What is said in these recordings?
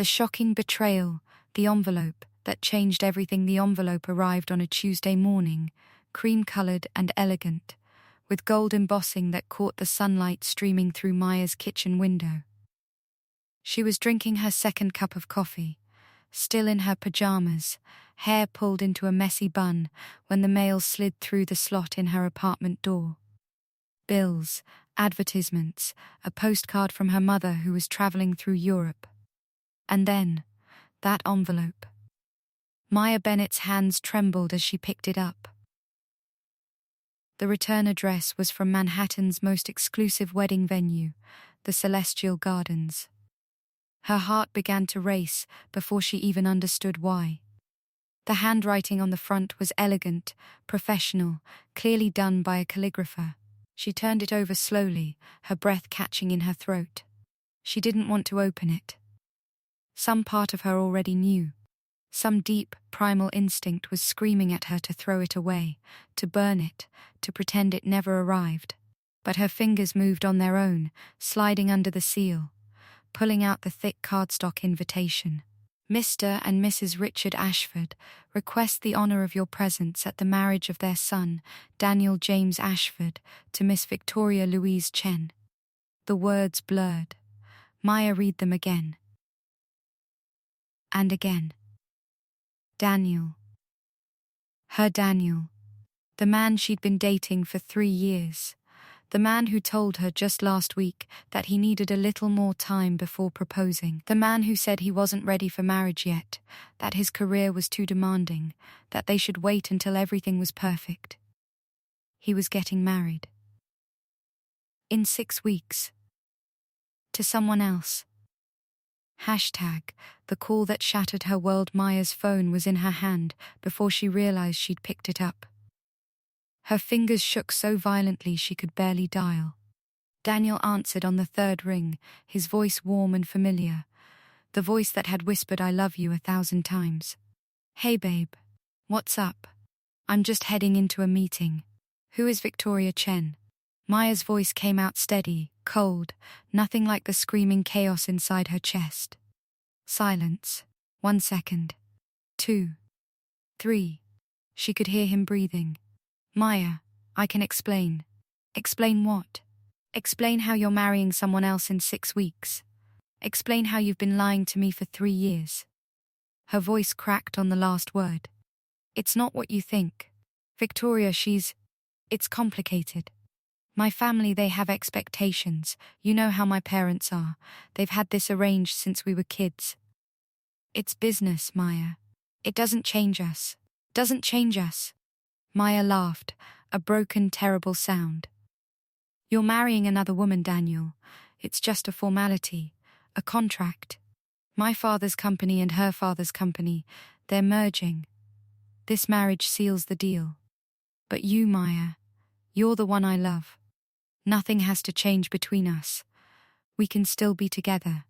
The shocking betrayal, the envelope that changed everything. The envelope arrived on a Tuesday morning, cream-colored and elegant, with gold embossing that caught the sunlight streaming through Maya's kitchen window. She was drinking her second cup of coffee, still in her pajamas, hair pulled into a messy bun, when the mail slid through the slot in her apartment door. Bills, advertisements, a postcard from her mother who was traveling through Europe. And then, that envelope. Maya Bennett's hands trembled as she picked it up. The return address was from Manhattan's most exclusive wedding venue, the Celestial Gardens. Her heart began to race before she even understood why. The handwriting on the front was elegant, professional, clearly done by a calligrapher. She turned it over slowly, her breath catching in her throat. She didn't want to open it. Some part of her already knew. Some deep, primal instinct was screaming at her to throw it away, to burn it, to pretend it never arrived. But her fingers moved on their own, sliding under the seal, pulling out the thick cardstock invitation. Mr. and Mrs. Richard Ashford request the honor of your presence at the marriage of their son, Daniel James Ashford, to Miss Victoria Louise Chen. The words blurred. Maya read them again. And again. Daniel. Her Daniel. The man she'd been dating for 3 years. The man who told her just last week that he needed a little more time before proposing. The man who said he wasn't ready for marriage yet, that his career was too demanding, that they should wait until everything was perfect. He was getting married. In 6 weeks. To someone else. Hashtag, the call that shattered her world. Maya's phone was in her hand before she realized she'd picked it up. Her fingers shook so violently she could barely dial. Daniel answered on the 3rd ring, his voice warm and familiar, the voice that had whispered "I love you" 1,000 times. Hey babe, what's up? I'm just heading into a meeting. Who is Victoria Chen? Maya's voice came out steady, cold, nothing like the screaming chaos inside her chest. Silence. 1 second. 2. 3. She could hear him breathing. Maya, I can explain. Explain what? Explain how you're marrying someone else in 6 weeks. Explain how you've been lying to me for 3 years. Her voice cracked on the last word. It's not what you think. Victoria, it's complicated. My family, they have expectations. You know how my parents are. They've had this arranged since we were kids. It's business, Maya. It doesn't change us. Doesn't change us. Maya laughed, a broken, terrible sound. You're marrying another woman, Daniel. It's just a formality, a contract. My father's company and her father's company, they're merging. This marriage seals the deal. But you, Maya, you're the one I love. Nothing has to change between us. We can still be together.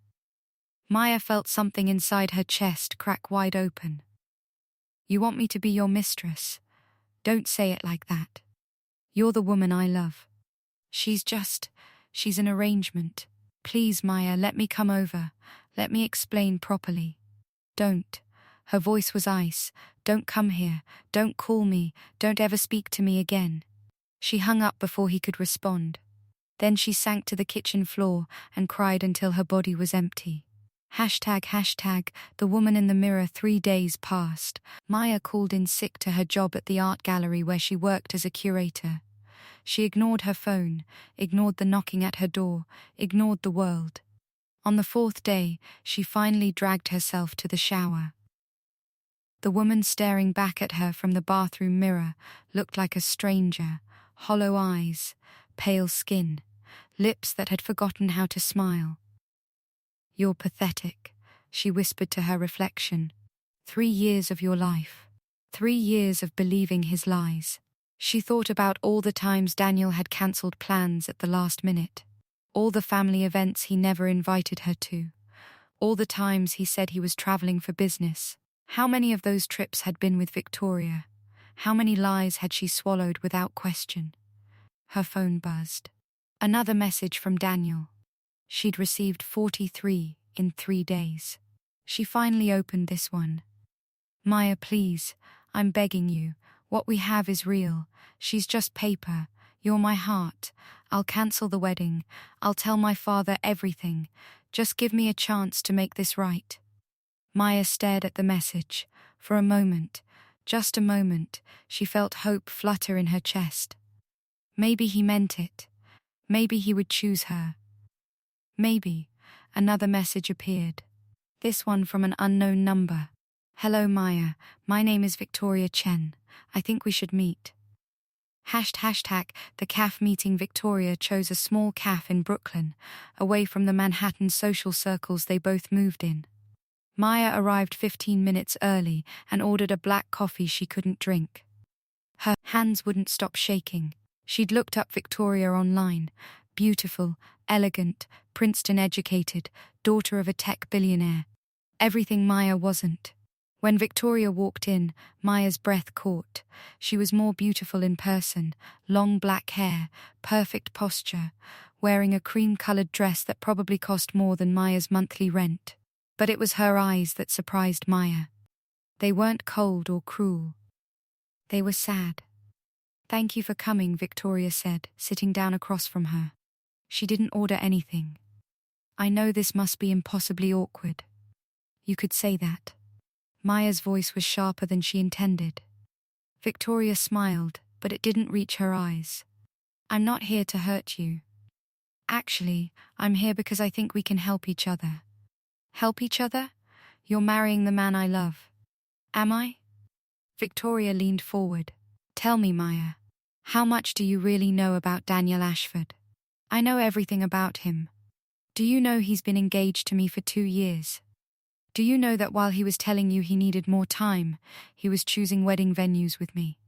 Maya felt something inside her chest crack wide open. You want me to be your mistress? Don't say it like that. You're the woman I love. She's an arrangement. Please, Maya, let me come over. Let me explain properly. Don't. Her voice was ice. Don't come here. Don't call me. Don't ever speak to me again. She hung up before he could respond. Then she sank to the kitchen floor and cried until her body was empty. Hashtag, the woman in the mirror. 3 days passed. Maya called in sick to her job at the art gallery where she worked as a curator. She ignored her phone, ignored the knocking at her door, ignored the world. On the 4th day, she finally dragged herself to the shower. The woman staring back at her from the bathroom mirror looked like a stranger, hollow eyes, pale skin, lips that had forgotten how to smile. You're pathetic, she whispered to her reflection. 3 years of your life. 3 years of believing his lies. She thought about all the times Daniel had cancelled plans at the last minute. All the family events he never invited her to. All the times he said he was traveling for business. How many of those trips had been with Victoria? How many lies had she swallowed without question? Her phone buzzed. Another message from Daniel. She'd received 43 in 3 days. She finally opened this one. Maya, please, I'm begging you. What we have is real. She's just paper. You're my heart. I'll cancel the wedding. I'll tell my father everything. Just give me a chance to make this right. Maya stared at the message. For a moment, just a moment, she felt hope flutter in her chest. Maybe he meant it. Maybe he would choose her. Maybe. Another message appeared. This one from an unknown number. Hello Maya, my name is Victoria Chen. I think we should meet. Hashtag the CAF meeting. Victoria chose a small CAF in Brooklyn, away from the Manhattan social circles they both moved in. Maya arrived 15 minutes early and ordered a black coffee she couldn't drink. Her hands wouldn't stop shaking. She'd looked up Victoria online. Beautiful, elegant, Princeton-educated, daughter of a tech billionaire. Everything Maya wasn't. When Victoria walked in, Maya's breath caught. She was more beautiful in person, long black hair, perfect posture, wearing a cream-colored dress that probably cost more than Maya's monthly rent. But it was her eyes that surprised Maya. They weren't cold or cruel. They were sad. Thank you for coming, Victoria said, sitting down across from her. She didn't order anything. I know this must be impossibly awkward. You could say that. Maya's voice was sharper than she intended. Victoria smiled, but it didn't reach her eyes. I'm not here to hurt you. Actually, I'm here because I think we can help each other. Help each other? You're marrying the man I love. Am I? Victoria leaned forward. Tell me, Maya, how much do you really know about Daniel Ashford? I know everything about him. Do you know he's been engaged to me for 2 years? Do you know that while he was telling you he needed more time, he was choosing wedding venues with me?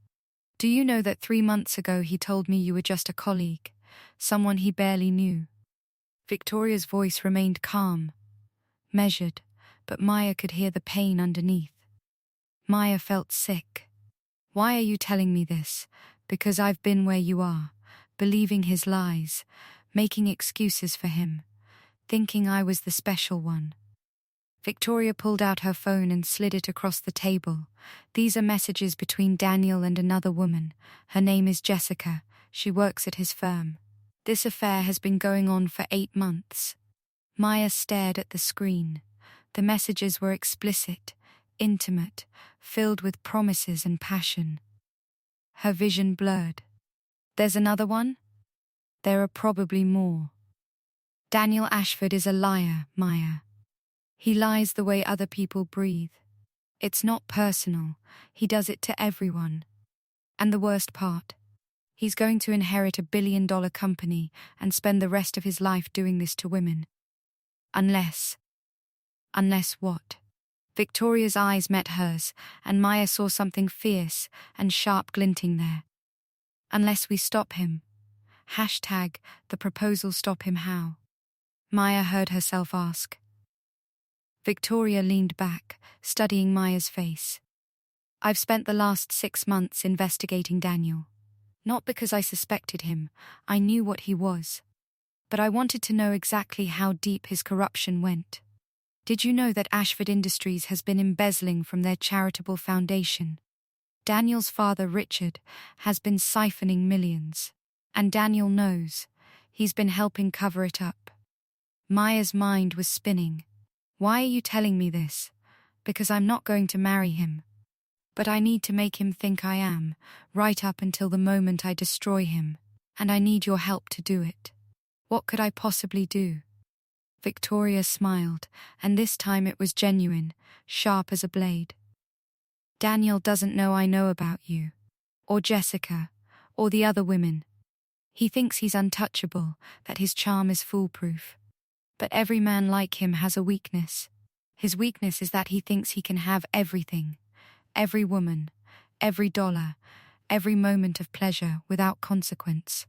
Do you know that 3 months ago he told me you were just a colleague, someone he barely knew? Victoria's voice remained calm, measured, but Maya could hear the pain underneath. Maya felt sick. Why are you telling me this? Because I've been where you are, believing his lies, making excuses for him, thinking I was the special one. Victoria pulled out her phone and slid it across the table. These are messages between Daniel and another woman. Her name is Jessica. She works at his firm. This affair has been going on for 8 months. Maya stared at the screen. The messages were explicit, intimate, filled with promises and passion. Her vision blurred. There's another one? There are probably more. Daniel Ashford is a liar, Maya. He lies the way other people breathe. It's not personal. He does it to everyone. And the worst part, he's going to inherit a billion-dollar company and spend the rest of his life doing this to women. Unless what? Victoria's eyes met hers, and Maya saw something fierce and sharp glinting there. Unless we stop him. Hashtag the proposal. Stop him how? Maya heard herself ask. Victoria leaned back, studying Maya's face. I've spent the last 6 months investigating Daniel. Not because I suspected him, I knew what he was. But I wanted to know exactly how deep his corruption went. Did you know that Ashford Industries has been embezzling from their charitable foundation? Daniel's father, Richard, has been siphoning millions. And Daniel knows. He's been helping cover it up. Maya's mind was spinning. Why are you telling me this? Because I'm not going to marry him. But I need to make him think I am, right up until the moment I destroy him. And I need your help to do it. What could I possibly do? Victoria smiled, and this time it was genuine, sharp as a blade. Daniel doesn't know I know about you. Or Jessica. Or the other women. He thinks he's untouchable, that his charm is foolproof. But every man like him has a weakness. His weakness is that he thinks he can have everything. Every woman, every dollar, every moment of pleasure without consequence.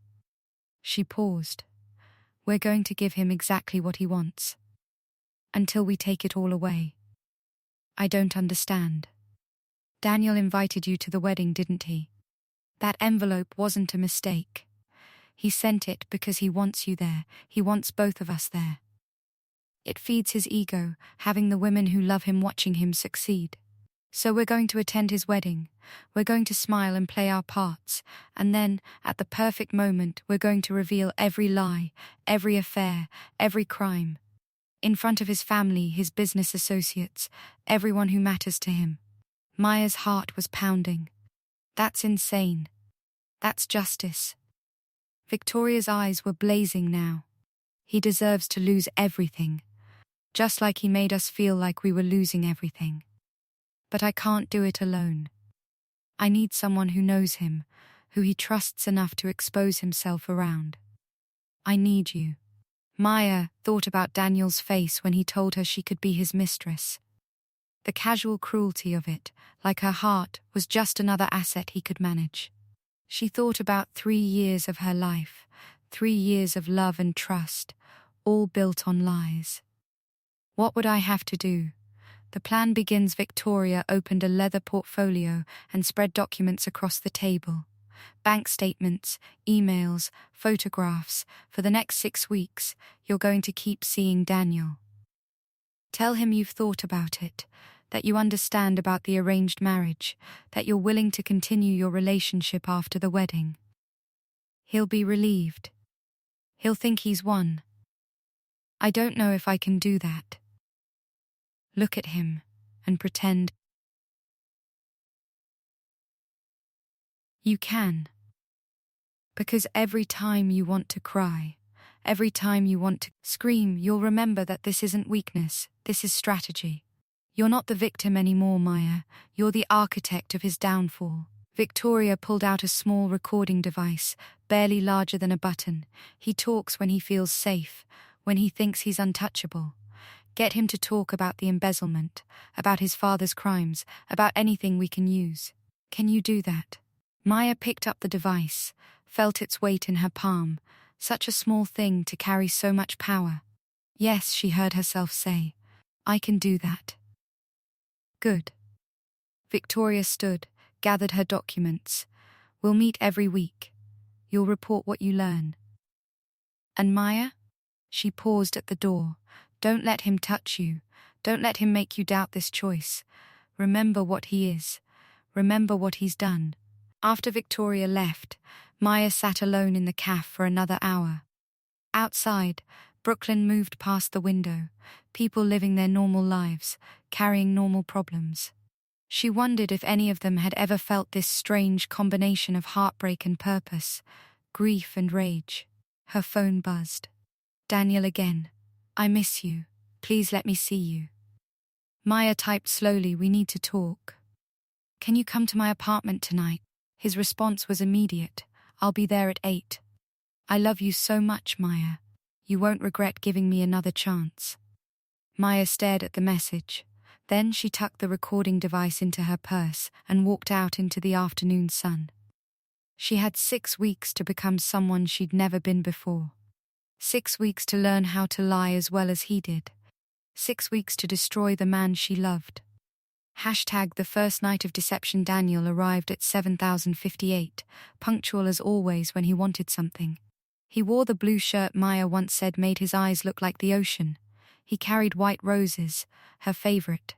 She paused. We're going to give him exactly what he wants. Until we take it all away. I don't understand. Daniel invited you to the wedding, didn't he? That envelope wasn't a mistake. He sent it because he wants you there. He wants both of us there. It feeds his ego, having the women who love him watching him succeed. So we're going to attend his wedding. We're going to smile and play our parts. And then, at the perfect moment, we're going to reveal every lie, every affair, every crime. In front of his family, his business associates, everyone who matters to him. Maya's heart was pounding. That's insane. That's justice. Victoria's eyes were blazing now. He deserves to lose everything, just like he made us feel like we were losing everything. But I can't do it alone. I need someone who knows him, who he trusts enough to expose himself around. I need you. Maya thought about Daniel's face when he told her she could be his mistress. The casual cruelty of it, like her heart, was just another asset he could manage. She thought about 3 years of her life, 3 years of love and trust, all built on lies. What would I have to do? The plan begins. Victoria opened a leather portfolio and spread documents across the table. Bank statements, emails, photographs. For the next 6 weeks, you're going to keep seeing Daniel. Tell him you've thought about it, that you understand about the arranged marriage, that you're willing to continue your relationship after the wedding. He'll be relieved. He'll think he's won. I don't know if I can do that. Look at him and pretend. You can. Because every time you want to cry, every time you want to scream, you'll remember that this isn't weakness, this is strategy. You're not the victim anymore, Maya. You're the architect of his downfall. Victoria pulled out a small recording device, barely larger than a button. He talks when he feels safe, when he thinks he's untouchable. Get him to talk about the embezzlement, about his father's crimes, about anything we can use. Can you do that? Maya picked up the device, felt its weight in her palm. Such a small thing to carry so much power. Yes, she heard herself say. I can do that. Good. Victoria stood, gathered her documents. We'll meet every week. You'll report what you learn. And Maya? She paused at the door. Don't let him touch you. Don't let him make you doubt this choice. Remember what he is. Remember what he's done. After Victoria left, Maya sat alone in the cafe for another hour. Outside, Brooklyn moved past the window, people living their normal lives, carrying normal problems. She wondered if any of them had ever felt this strange combination of heartbreak and purpose, grief and rage. Her phone buzzed. Daniel again. I miss you. Please let me see you. Maya typed slowly, we need to talk. Can you come to my apartment tonight? His response was immediate. I'll be there at 8. I love you so much, Maya. You won't regret giving me another chance. Maya stared at the message. Then she tucked the recording device into her purse and walked out into the afternoon sun. She had 6 weeks to become someone she'd never been before. 6 weeks to learn how to lie as well as he did. 6 weeks to destroy the man she loved. The first night of deception. Daniel arrived at 7058, punctual as always when he wanted something. He wore the blue shirt Maya once said made his eyes look like the ocean. He carried white roses, her favorite.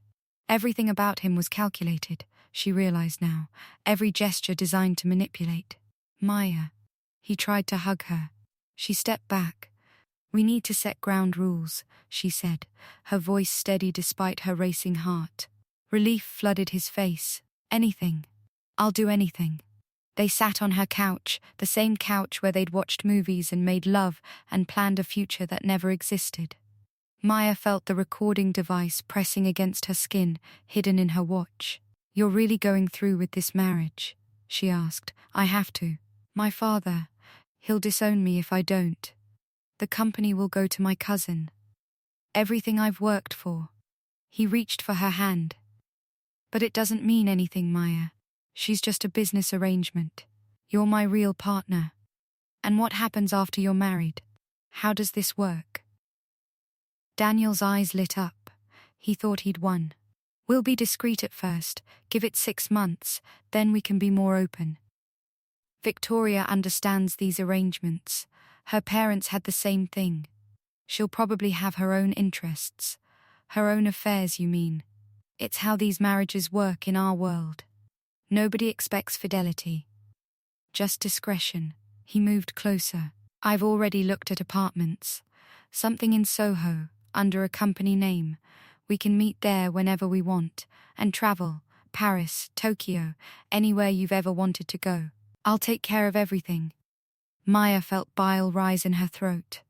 Everything about him was calculated, she realized now, every gesture designed to manipulate. Maya. He tried to hug her. She stepped back. We need to set ground rules, she said, her voice steady despite her racing heart. Relief flooded his face. Anything. I'll do anything. They sat on her couch, the same couch where they'd watched movies and made love and planned a future that never existed. Maya felt the recording device pressing against her skin, hidden in her watch. You're really going through with this marriage? She asked. I have to. My father. He'll disown me if I don't. The company will go to my cousin. Everything I've worked for. He reached for her hand. But it doesn't mean anything, Maya. She's just a business arrangement. You're my real partner. And what happens after you're married? How does this work? Daniel's eyes lit up. He thought he'd won. We'll be discreet at first, give it 6 months, then we can be more open. Victoria understands these arrangements. Her parents had the same thing. She'll probably have her own interests. Her own affairs, you mean? It's how these marriages work in our world. Nobody expects fidelity. Just discretion. He moved closer. I've already looked at apartments. Something in Soho, under a company name. We can meet there whenever we want, and travel. Paris, Tokyo, anywhere you've ever wanted to go. I'll take care of everything. Maya felt bile rise in her throat.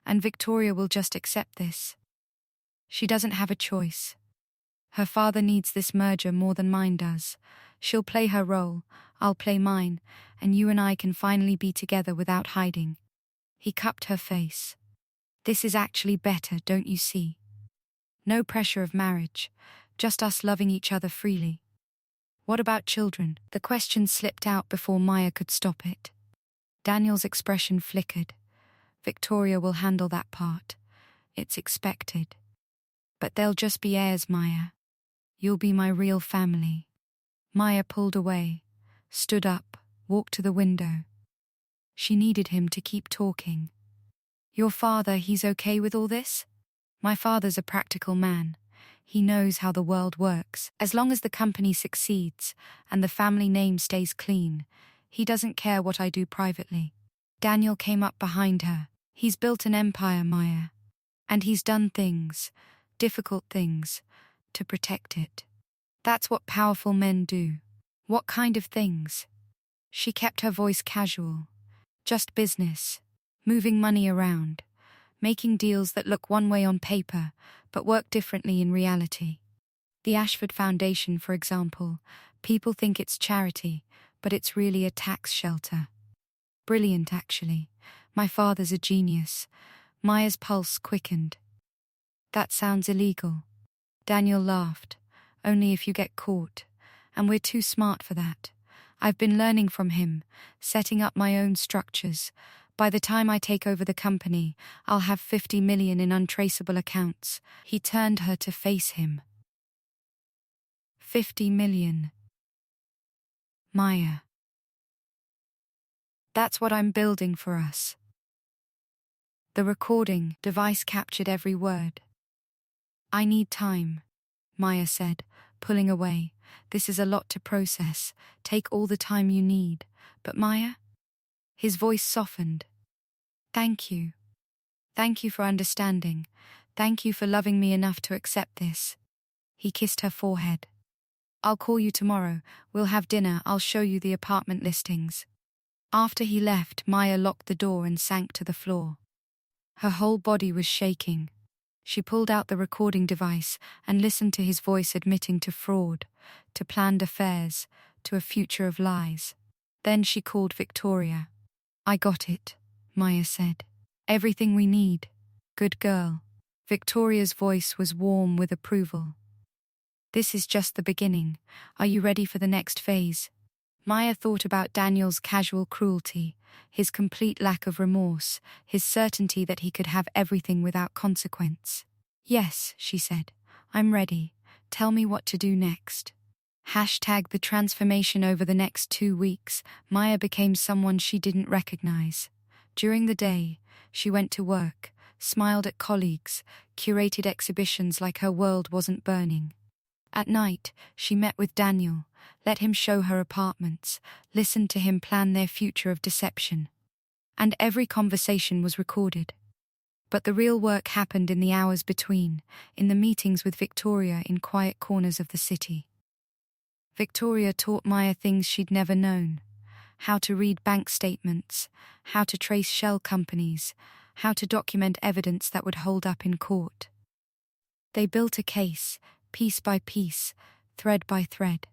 And Victoria will just accept this. She doesn't have a choice. Her father needs this merger more than mine does. She'll play her role, I'll play mine, and you and I can finally be together without hiding. He cupped her face. This is actually better, don't you see? No pressure of marriage, just us loving each other freely. What about children? The question slipped out before Maya could stop it. Daniel's expression flickered. Victoria will handle that part. It's expected. But they'll just be heirs, Maya. You'll be my real family. Maya pulled away, stood up, walked to the window. She needed him to keep talking. Your father, he's okay with all this? My father's a practical man. He knows how the world works. As long as the company succeeds and the family name stays clean, he doesn't care what I do privately. Daniel came up behind her. He's built an empire, Maya. And he's done things, difficult things, to protect it. That's what powerful men do. What kind of things? She kept her voice casual. Just business. Moving money around. Making deals that look one way on paper, but work differently in reality. The Ashford Foundation, for example. People think it's charity, but it's really a tax shelter. Brilliant, actually. My father's a genius. Maya's pulse quickened. That sounds illegal. Daniel laughed. Only if you get caught. And we're too smart for that. I've been learning from him, setting up my own structures. By the time I take over the company, I'll have 50 million in untraceable accounts. He turned her to face him. 50 million. Maya. That's what I'm building for us. The recording device captured every word. I need time, Maya said, pulling away. This is a lot to process. Take all the time you need. But Maya? His voice softened. Thank you. Thank you for understanding. Thank you for loving me enough to accept this. He kissed her forehead. I'll call you tomorrow. We'll have dinner. I'll show you the apartment listings. After he left, Maya locked the door and sank to the floor. Her whole body was shaking. She pulled out the recording device and listened to his voice admitting to fraud, to planned affairs, to a future of lies. Then she called Victoria. I got it, Maya said. Everything we need. Good girl. Victoria's voice was warm with approval. This is just the beginning. Are you ready for the next phase? Maya thought about Daniel's casual cruelty, his complete lack of remorse, his certainty that he could have everything without consequence. Yes, she said. I'm ready. Tell me what to do next. The transformation. Over the next 2 weeks, Maya became someone she didn't recognize. During the day, she went to work, smiled at colleagues, curated exhibitions like her world wasn't burning. At night, she met with Daniel, let him show her apartments, listened to him plan their future of deception. And every conversation was recorded. But the real work happened in the hours between, in the meetings with Victoria in quiet corners of the city. Victoria taught Maya things she'd never known. How to read bank statements, how to trace shell companies, how to document evidence that would hold up in court. They built a case, piece by piece, thread by thread.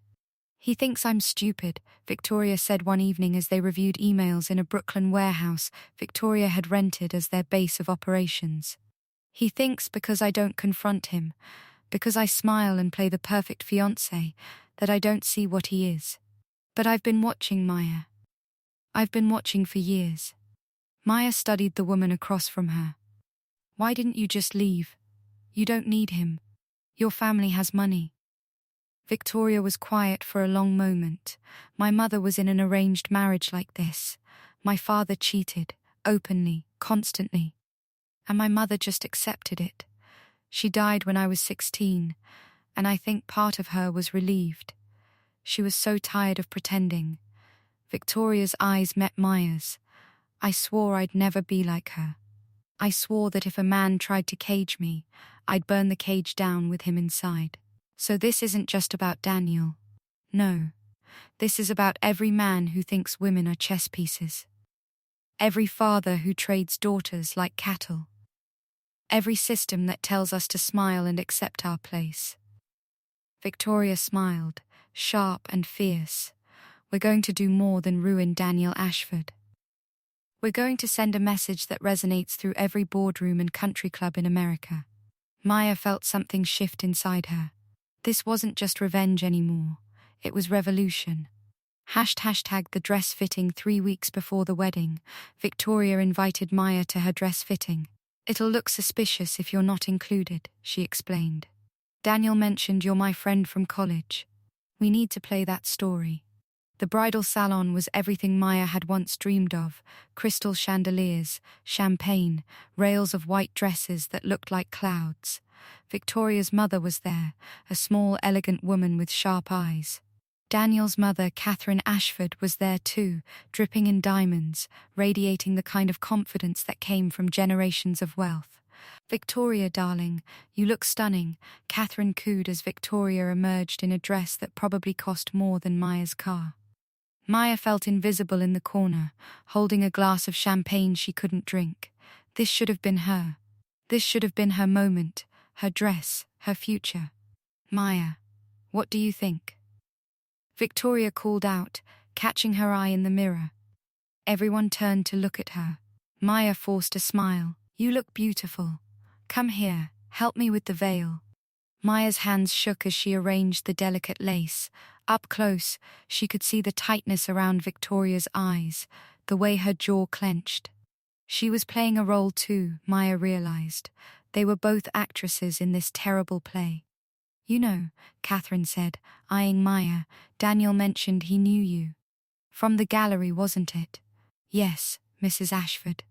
He thinks I'm stupid, Victoria said one evening as they reviewed emails in a Brooklyn warehouse Victoria had rented as their base of operations. He thinks because I don't confront him, because I smile and play the perfect fiancé, that I don't see what he is. But I've been watching Maya. I've been watching for years. Maya studied the woman across from her. Why didn't you just leave? You don't need him. Your family has money. Victoria was quiet for a long moment. My mother was in an arranged marriage like this. My father cheated, openly, constantly. and my mother just accepted it. She died when I was 16, and I think part of her was relieved. She was so tired of pretending. Victoria's eyes met Maya's. I swore I'd never be like her. I swore that if a man tried to cage me, I'd burn the cage down with him inside. So this isn't just about Daniel. No, this is about every man who thinks women are chess pieces. Every father who trades daughters like cattle. Every system that tells us to smile and accept our place. Victoria smiled, sharp and fierce. We're going to do more than ruin Daniel Ashford. We're going to send a message that resonates through every boardroom and country club in America. Maya felt something shift inside her. This wasn't just revenge anymore. It was revolution. Hashtag the dress fitting 3 weeks before the wedding. Victoria invited Maya to her dress fitting. It'll look suspicious if you're not included, she explained. Daniel mentioned you're my friend from college. We need to play that story. The bridal salon was everything Maya had once dreamed of: crystal chandeliers, champagne, rails of white dresses that looked like clouds. Victoria's mother was there, a small, elegant woman with sharp eyes. Daniel's mother, Catherine Ashford, was there too, dripping in diamonds, radiating the kind of confidence that came from generations of wealth. "Victoria, darling, you look stunning," Catherine cooed as Victoria emerged in a dress that probably cost more than Maya's car. Maya felt invisible in the corner, holding a glass of champagne she couldn't drink. This should have been her. This should have been her moment, her dress, her future. "Maya, what do you think?" Victoria called out, catching her eye in the mirror. Everyone turned to look at her. Maya forced a smile. "You look beautiful. Come here, help me with the veil." Maya's hands shook as she arranged the delicate lace. Up close, she could see the tightness around Victoria's eyes, the way her jaw clenched. She was playing a role too, Maya realized. They were both actresses in this terrible play. "You know," Catherine said, eyeing Maya, "Daniel mentioned he knew you. From the gallery, wasn't it?" "Yes, Mrs. Ashford.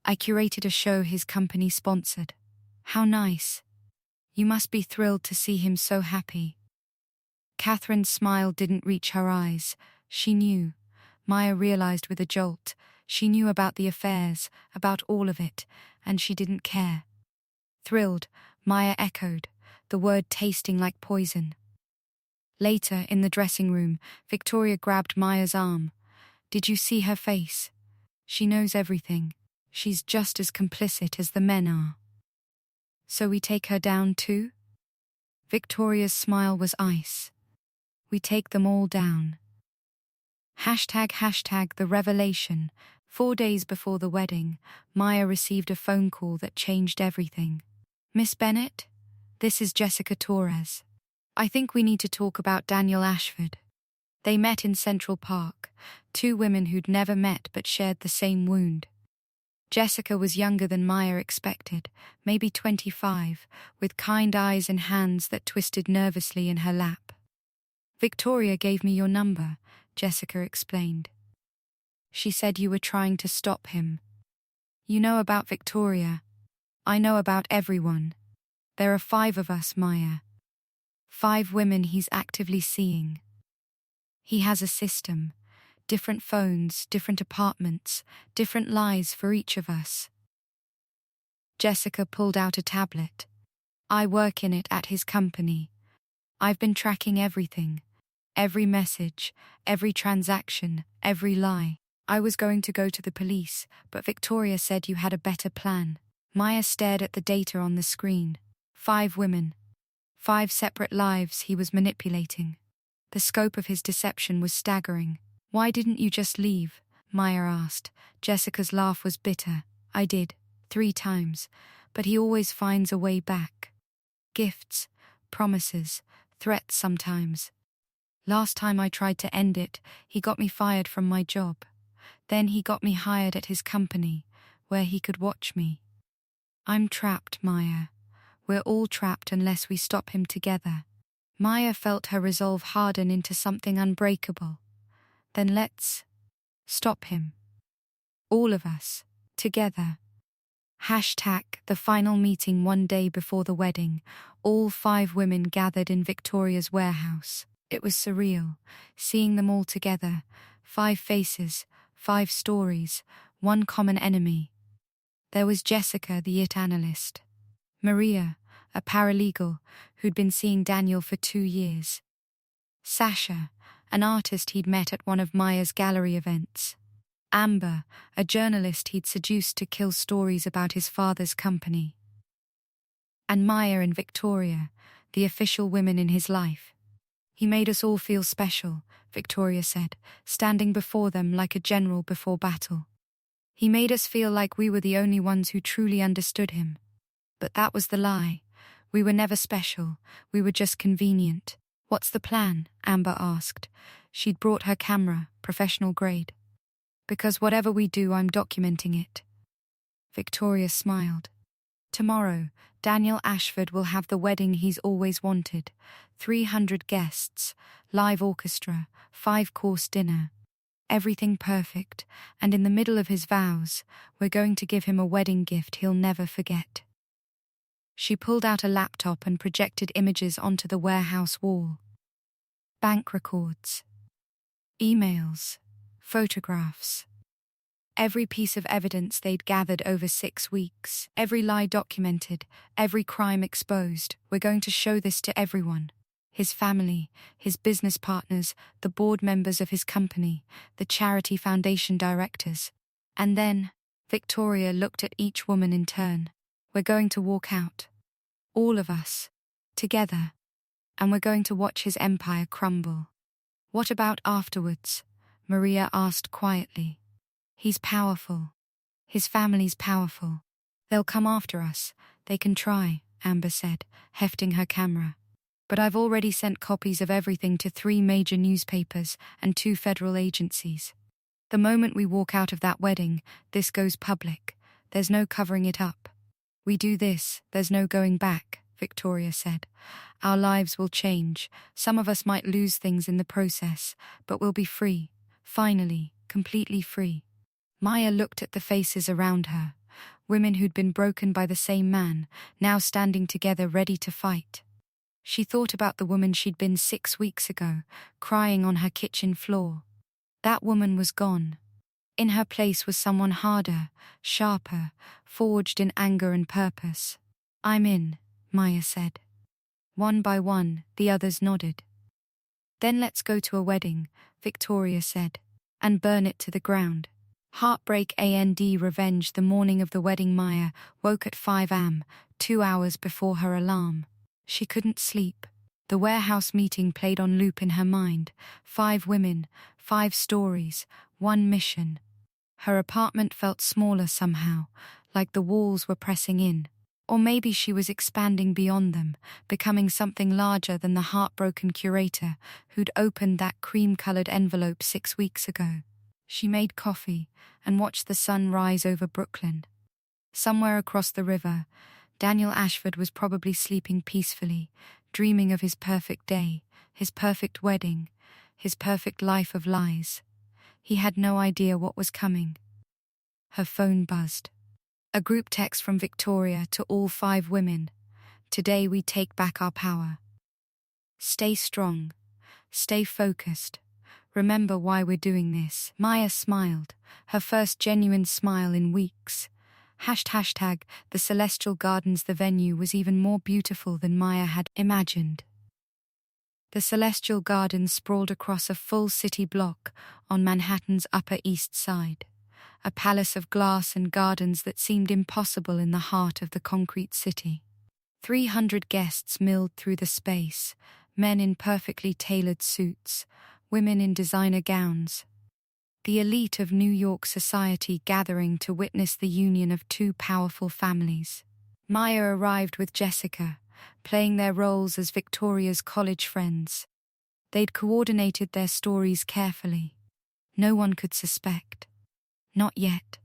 I curated a show his company sponsored." "How nice. You must be thrilled to see him so happy." Catherine's smile didn't reach her eyes. She knew. Maya realized with a jolt. She knew about the affairs, about all of it, and she didn't care. "Thrilled," Maya echoed, the word tasting like poison. Later, in the dressing room, Victoria grabbed Maya's arm. "Did you see her face? She knows everything. She's just as complicit as the men are." "So we take her down too?" Victoria's smile was ice. "We take them all down." Hashtag the revelation. 4 days before the wedding, Maya received a phone call that changed everything. "Miss Bennett? This is Jessica Torres. I think we need to talk about Daniel Ashford." They met in Central Park, two women who'd never met but shared the same wound. Jessica was younger than Maya expected, maybe 25, with kind eyes and hands that twisted nervously in her lap. "Victoria gave me your number," Jessica explained. "She said you were trying to stop him." "You know about Victoria. I know about everyone. There are 5 of us, Maya. 5 women he's actively seeing. He has a system. Different phones, different apartments, different lies for each of us." Jessica pulled out a tablet. "I work in it at his company. I've been tracking everything. Every message, every transaction, every lie. I was going to go to the police, but Victoria said you had a better plan." Maya stared at the data on the screen. 5 women. 5 separate lives he was manipulating. The scope of his deception was staggering. "Why didn't you just leave?" Maya asked. Jessica's laugh was bitter. "I did, 3 times, but he always finds a way back. Gifts, promises, threats sometimes. Last time I tried to end it, he got me fired from my job. Then he got me hired at his company, where he could watch me. I'm trapped, Maya. We're all trapped unless we stop him together." Maya felt her resolve harden into something unbreakable. "Then let's stop him. All of us, together." Hashtag the final meeting one day before the wedding. All 5 women gathered in Victoria's warehouse. It was surreal, seeing them all together. 5 faces, 5 stories, one common enemy. There was Jessica, the IT analyst. Maria, a paralegal who'd been seeing Daniel for 2 years. Sasha, an artist he'd met at one of Maya's gallery events. Amber, a journalist he'd seduced to kill stories about his father's company. And Maya and Victoria, the official women in his life. He made us all feel special, Victoria said, standing before them like a general before battle. He made us feel like we were the only ones who truly understood him. But that was the lie. We were never special, we were just convenient. What's the plan? Amber asked. She'd brought her camera, professional grade. Because whatever we do, I'm documenting it. Victoria smiled. Tomorrow, Daniel Ashford will have the wedding he's always wanted. 300 guests, live orchestra, 5-course dinner. Everything perfect, and in the middle of his vows, we're going to give him a wedding gift he'll never forget. She pulled out a laptop and projected images onto the warehouse wall. Bank records, emails, photographs. Every piece of evidence they'd gathered over 6 weeks. Every lie documented, every crime exposed. We're going to show this to everyone. His family, his business partners, the board members of his company, the charity foundation directors. And then, Victoria looked at each woman in turn. We're going to walk out. All of us. Together. And we're going to watch his empire crumble. What about afterwards? Maria asked quietly. He's powerful. His family's powerful. They'll come after us. They can try, Amber said, hefting her camera. But I've already sent copies of everything to 3 major newspapers and 2 federal agencies. The moment we walk out of that wedding, this goes public. There's no covering it up. We do this, there's no going back, Victoria said. Our lives will change. Some of us might lose things in the process, but we'll be free. Finally, completely free. Maya looked at the faces around her. Women who'd been broken by the same man, now standing together ready to fight. She thought about the woman she'd been 6 weeks ago, crying on her kitchen floor. That woman was gone. In her place was someone harder, sharper, forged in anger and purpose. I'm in, Maya said. One by one, the others nodded. Then let's go to a wedding, Victoria said, and burn it to the ground. Heartbreak and revenge. The morning of the wedding, Maya woke at 5 a.m., 2 hours before her alarm. She couldn't sleep. The warehouse meeting played on loop in her mind. 5 women, 5 stories, 1 mission. Her apartment felt smaller somehow, like the walls were pressing in. Or maybe she was expanding beyond them, becoming something larger than the heartbroken curator who'd opened that cream-colored envelope 6 weeks ago. She made coffee and watched the sun rise over Brooklyn. Somewhere across the river, Daniel Ashford was probably sleeping peacefully, dreaming of his perfect day, his perfect wedding, his perfect life of lies. He had no idea what was coming. Her phone buzzed. A group text from Victoria to all 5 women. Today we take back our power. Stay strong. Stay focused. Remember why we're doing this. Maya smiled, her first genuine smile in weeks. Hashtag the Celestial Gardens. The venue was even more beautiful than Maya had imagined. The Celestial Gardens sprawled across a full city block on Manhattan's Upper East Side. A palace of glass and gardens that seemed impossible in the heart of the concrete city. 300 guests milled through the space, men in perfectly tailored suits, women in designer gowns. The elite of New York society gathering to witness the union of 2 powerful families. Maya arrived with Jessica, playing their roles as Victoria's college friends. They'd coordinated their stories carefully. No one could suspect. Not yet.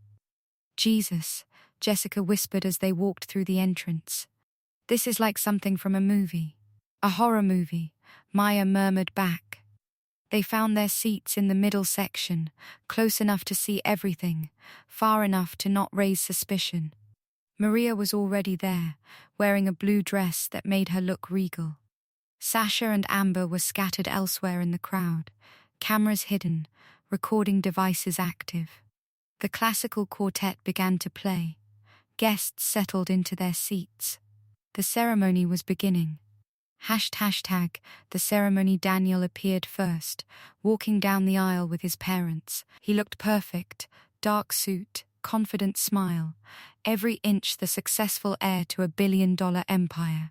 Jesus, Jessica whispered as they walked through the entrance. This is like something from a movie. A horror movie, Maya murmured back. They found their seats in the middle section, close enough to see everything, far enough to not raise suspicion. Maria was already there, wearing a blue dress that made her look regal. Sasha and Amber were scattered elsewhere in the crowd, cameras hidden, recording devices active. The classical quartet began to play. Guests settled into their seats. The ceremony was beginning. Hashtag the ceremony. Daniel appeared first, walking down the aisle with his parents. He looked perfect, dark suit, confident smile, every inch the successful heir to a billion-dollar empire.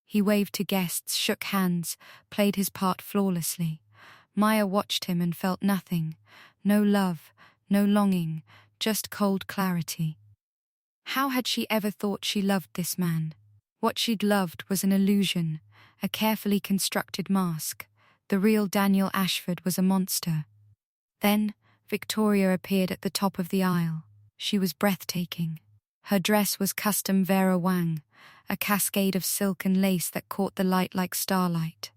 He waved to guests, shook hands, played his part flawlessly. Maya watched him and felt nothing. No love, no longing, just cold clarity. How had she ever thought she loved this man? What she'd loved was an illusion, a carefully constructed mask. The real Daniel Ashford was a monster. Then, Victoria appeared at the top of the aisle. She was breathtaking. Her dress was custom Vera Wang, a cascade of silk and lace that caught the light like starlight.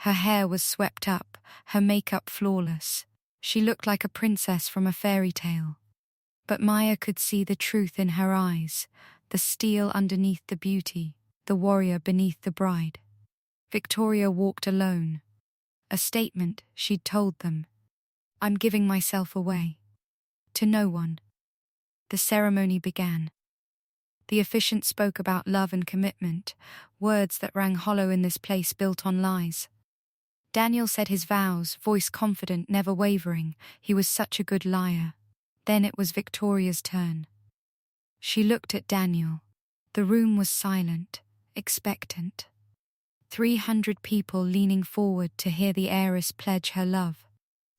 Her hair was swept up, her makeup flawless. She looked like a princess from a fairy tale. But Maya could see the truth in her eyes, the steel underneath the beauty, the warrior beneath the bride. Victoria walked alone. A statement, she'd told them. I'm giving myself away. To no one. The ceremony began. The officiant spoke about love and commitment, words that rang hollow in this place built on lies. Daniel said his vows, voice confident, never wavering. He was such a good liar. Then it was Victoria's turn. She looked at Daniel. The room was silent, expectant. 300 people leaning forward to hear the heiress pledge her love.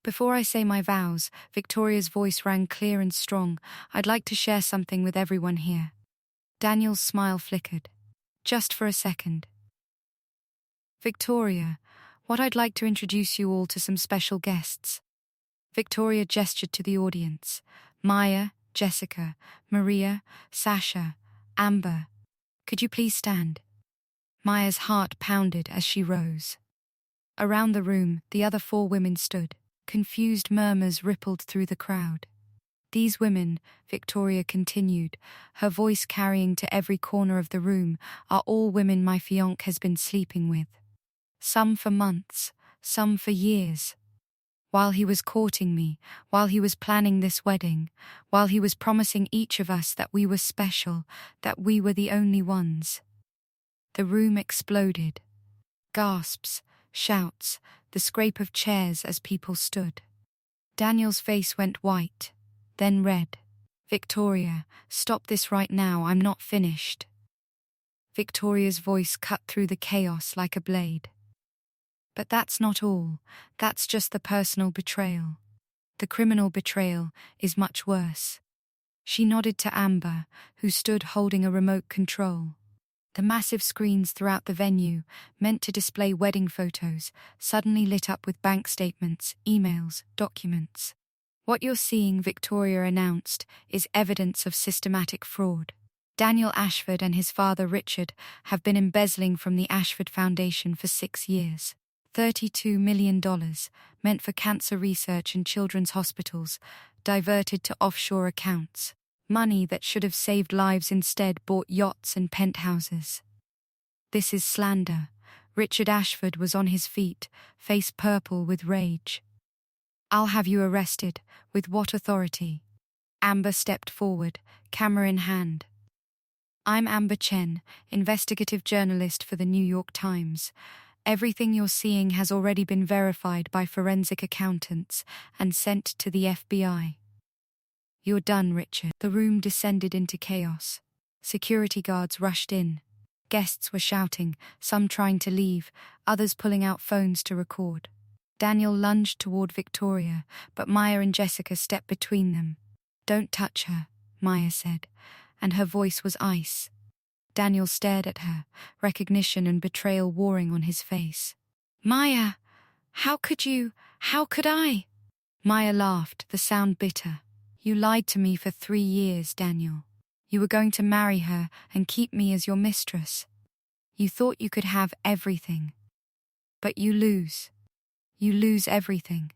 Before I say my vows, Victoria's voice rang clear and strong. I'd like to share something with everyone here. Daniel's smile flickered. Just for a second. Victoria, what I'd like to introduce you all to some special guests. Victoria gestured to the audience. Maya, Jessica, Maria, Sasha, Amber. Could you please stand? Maya's heart pounded as she rose. Around the room, the other 4 women stood. Confused murmurs rippled through the crowd. These women, Victoria continued, her voice carrying to every corner of the room, are all women my fiancé has been sleeping with. Some for months, some for years. While he was courting me, while he was planning this wedding, while he was promising each of us that we were special, that we were the only ones. The room exploded. Gasps, shouts, the scrape of chairs as people stood. Daniel's face went white, then red. Victoria, stop this right now, I'm not finished. Victoria's voice cut through the chaos like a blade. But that's not all. That's just the personal betrayal. The criminal betrayal is much worse. She nodded to Amber, who stood holding a remote control. The massive screens throughout the venue, meant to display wedding photos, suddenly lit up with bank statements, emails, documents. What you're seeing, Victoria announced, is evidence of systematic fraud. Daniel Ashford and his father Richard have been embezzling from the Ashford Foundation for 6 years. $32 million, meant for cancer research in children's hospitals, diverted to offshore accounts. Money that should have saved lives instead bought yachts and penthouses. This is slander. Richard Ashford was on his feet, face purple with rage. I'll have you arrested. With what authority? Amber stepped forward, camera in hand. I'm Amber Chen, investigative journalist for the New York Times. Everything you're seeing has already been verified by forensic accountants and sent to the FBI. You're done, Richard. The room descended into chaos. Security guards rushed in. Guests were shouting, some trying to leave, others pulling out phones to record. Daniel lunged toward Victoria, but Maya and Jessica stepped between them. Don't touch her, Maya said, and her voice was ice. Daniel stared at her, recognition and betrayal warring on his face. Maya, how could I? Maya laughed, the sound bitter. You lied to me for 3 years, Daniel. You were going to marry her and keep me as your mistress. You thought you could have everything. But you lose. You lose everything.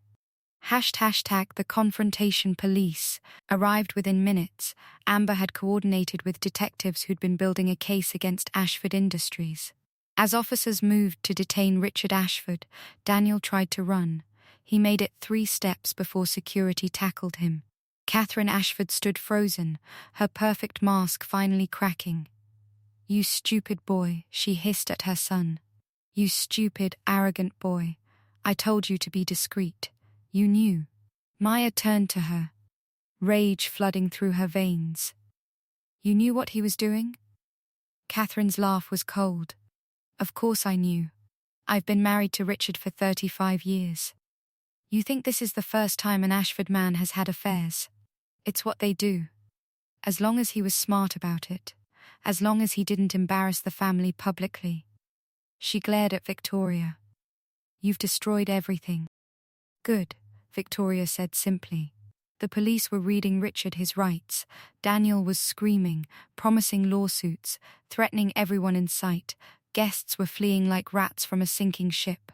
Hashtag the confrontation police arrived within minutes. Amber had coordinated with detectives who'd been building a case against Ashford Industries. As officers moved to detain Richard Ashford, Daniel tried to run. He made it 3 steps before security tackled him. Catherine Ashford stood frozen, her perfect mask finally cracking. "You stupid boy," she hissed at her son. "You stupid, arrogant boy. I told you to be discreet. You knew." Maya turned to her, rage flooding through her veins. "You knew what he was doing?" Catherine's laugh was cold. "Of course I knew. I've been married to Richard for 35 years. You think this is the first time an Ashford man has had affairs? It's what they do. As long as he was smart about it. As long as he didn't embarrass the family publicly." She glared at Victoria. "You've destroyed everything." "Good," Victoria said simply. The police were reading Richard his rights. Daniel was screaming, promising lawsuits, threatening everyone in sight. Guests were fleeing like rats from a sinking ship.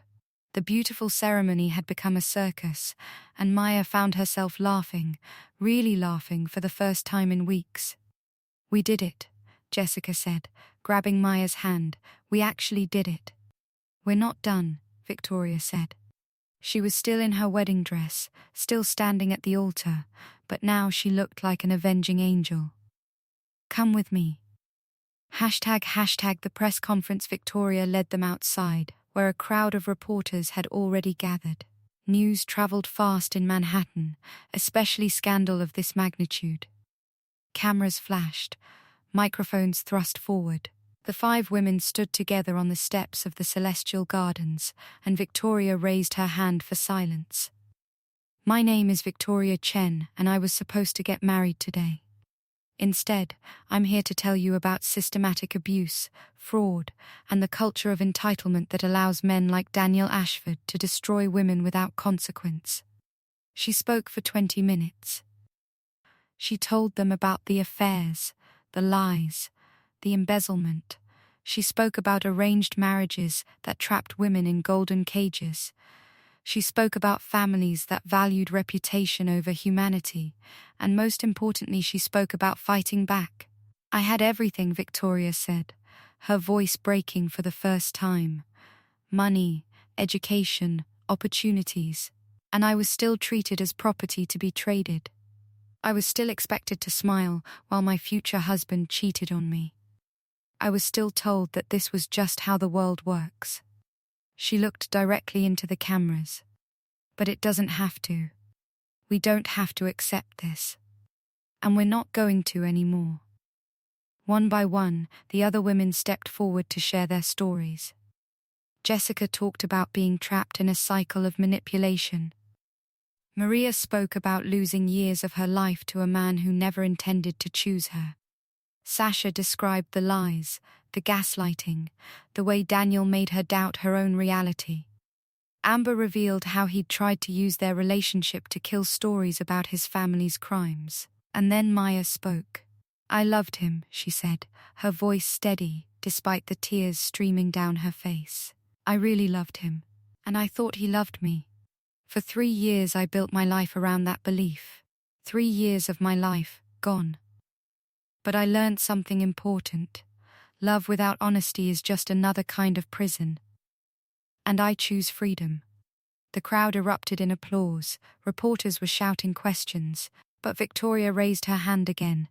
The beautiful ceremony had become a circus, and Maya found herself laughing, really laughing for the first time in weeks. "We did it," Jessica said, grabbing Maya's hand. "We actually did it." "We're not done," Victoria said. She was still in her wedding dress, still standing at the altar, but now she looked like an avenging angel. "Come with me." Hashtag the press conference. Victoria led them outside, where a crowd of reporters had already gathered. News traveled fast in Manhattan, especially scandal of this magnitude. Cameras flashed, microphones thrust forward. The 5 women stood together on the steps of the Celestial Gardens, and Victoria raised her hand for silence. "My name is Victoria Chen, and I was supposed to get married today. Instead, I'm here to tell you about systematic abuse, fraud, and the culture of entitlement that allows men like Daniel Ashford to destroy women without consequence." She spoke for 20 minutes. She told them about the affairs, the lies, the embezzlement. She spoke about arranged marriages that trapped women in golden cages. She spoke about families that valued reputation over humanity, and most importantly, she spoke about fighting back. "I had everything," Victoria said, her voice breaking for the first time. "Money, education, opportunities, and I was still treated as property to be traded. I was still expected to smile while my future husband cheated on me. I was still told that this was just how the world works." She looked directly into the cameras. "But it doesn't have to. We don't have to accept this. And we're not going to anymore." One by one, the other women stepped forward to share their stories. Jessica talked about being trapped in a cycle of manipulation. Maria spoke about losing years of her life to a man who never intended to choose her. Sasha described the lies, the gaslighting, the way Daniel made her doubt her own reality. Amber revealed how he'd tried to use their relationship to kill stories about his family's crimes. And then Maya spoke. "I loved him," she said, her voice steady, despite the tears streaming down her face. "I really loved him, and I thought he loved me. For 3 years I built my life around that belief. 3 years of my life, gone. But I learned something important. Love without honesty is just another kind of prison. And I choose freedom." The crowd erupted in applause. Reporters were shouting questions, but Victoria raised her hand again.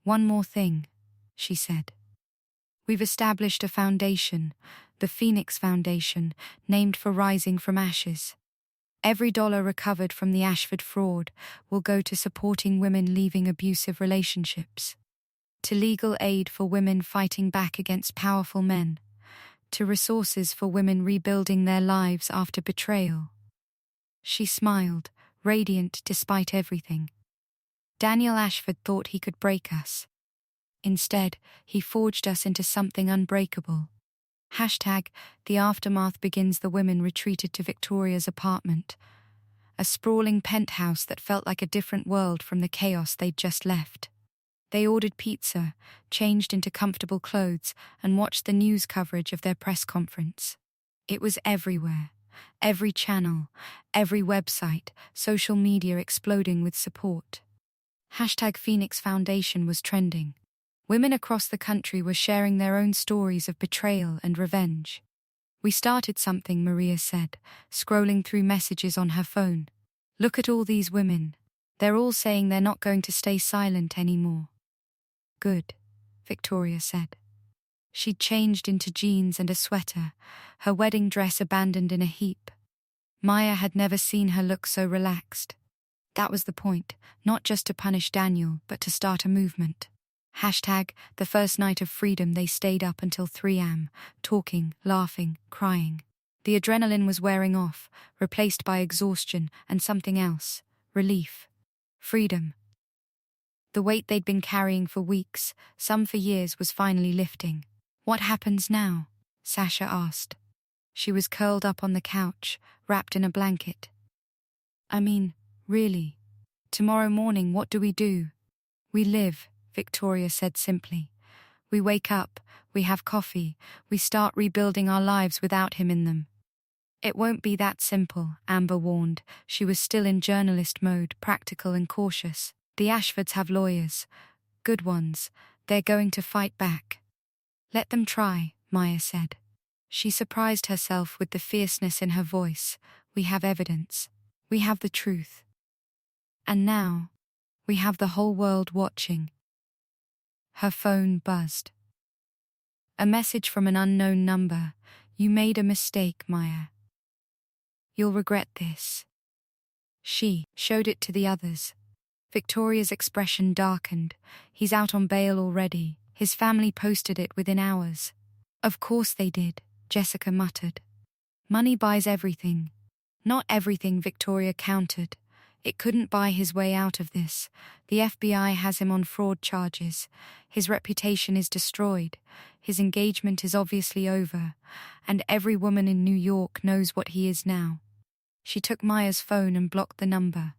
"One more thing," she said. "We've established a foundation, the Phoenix Foundation, named for rising from ashes. Every dollar recovered from the Ashford fraud will go to supporting women leaving abusive relationships, to legal aid for women fighting back against powerful men, to resources for women rebuilding their lives after betrayal." She smiled, radiant despite everything. "Daniel Ashford thought he could break us. Instead, he forged us into something unbreakable." The aftermath begins. The women retreated to Victoria's apartment, a sprawling penthouse that felt like a different world from the chaos they'd just left. They ordered pizza, changed into comfortable clothes, and watched the news coverage of their press conference. It was everywhere. Every channel, every website, social media exploding with support. Hashtag Phoenix Foundation was trending. Women across the country were sharing their own stories of betrayal and revenge. "We started something," Maria said, scrolling through messages on her phone. "Look at all these women. They're all saying they're not going to stay silent anymore." "Good," Victoria said. She'd changed into jeans and a sweater, her wedding dress abandoned in a heap. Maya had never seen her look so relaxed. That was the point, not just to punish Daniel, but to start a movement. Hashtag the first night of freedom. They stayed up until 3 a.m, talking, laughing, crying. The adrenaline was wearing off, replaced by exhaustion and something else: relief. Freedom. The weight they'd been carrying for weeks, some for years, was finally lifting. "What happens now?" Sasha asked. She was curled up on the couch, wrapped in a blanket. "I mean, really. Tomorrow morning, what do we do?" "We live," Victoria said simply. "We wake up, we have coffee, we start rebuilding our lives without him in them." "It won't be that simple," Amber warned. She was still in journalist mode, practical and cautious. "The Ashfords have lawyers. Good ones. They're going to fight back." "Let them try," Maya said. She surprised herself with the fierceness in her voice. "We have evidence. We have the truth. And now, we have the whole world watching." Her phone buzzed. A message from an unknown number. "You made a mistake, Maya. You'll regret this." She showed it to the others. Victoria's expression darkened. "He's out on bail already. His family posted it within hours." "Of course they did," Jessica muttered. "Money buys everything." "Not everything," Victoria countered. "It couldn't buy his way out of this. The FBI has him on fraud charges. His reputation is destroyed. His engagement is obviously over. And every woman in New York knows what he is now." She took Maya's phone and blocked the number.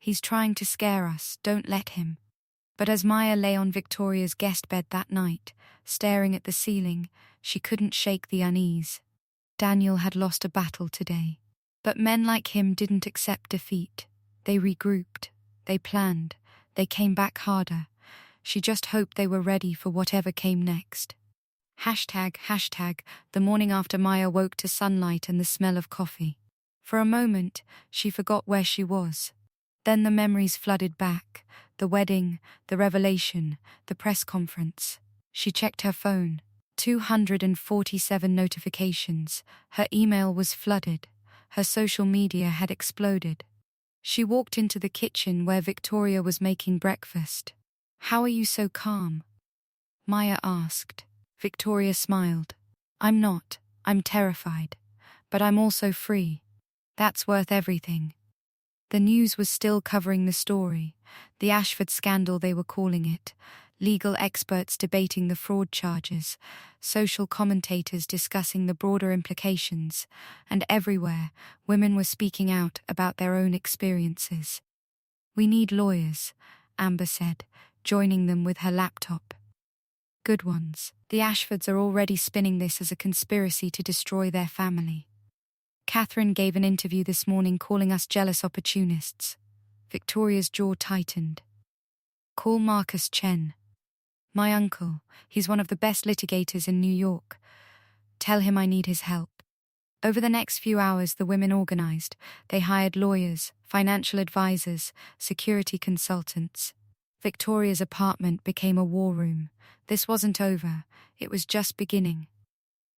"He's trying to scare us, don't let him." But as Maya lay on Victoria's guest bed that night, staring at the ceiling, she couldn't shake the unease. Daniel had lost a battle today. But men like him didn't accept defeat. They regrouped, they planned, they came back harder. She just hoped they were ready for whatever came next. Hashtag the morning after Maya woke to sunlight and the smell of coffee. For a moment, she forgot where she was. Then the memories flooded back: the wedding, the revelation, the press conference. She checked her phone. 247 notifications. Her email was flooded. Her social media had exploded. She walked into the kitchen where Victoria was making breakfast. "How are you so calm?" Maya asked. Victoria smiled. "I'm not. I'm terrified. But I'm also free. That's worth everything." The news was still covering the story. The Ashford scandal, they were calling it. Legal experts debating the fraud charges, social commentators discussing the broader implications, and everywhere, women were speaking out about their own experiences. "We need lawyers," Amber said, joining them with her laptop. "Good ones. The Ashfords are already spinning this as a conspiracy to destroy their family. Catherine gave an interview this morning calling us jealous opportunists." Victoria's jaw tightened. "Call Marcus Chen. My uncle. He's one of the best litigators in New York. Tell him I need his help." Over the next few hours, the women organized. They hired lawyers, financial advisors, security consultants. Victoria's apartment became a war room. This wasn't over. It was just beginning.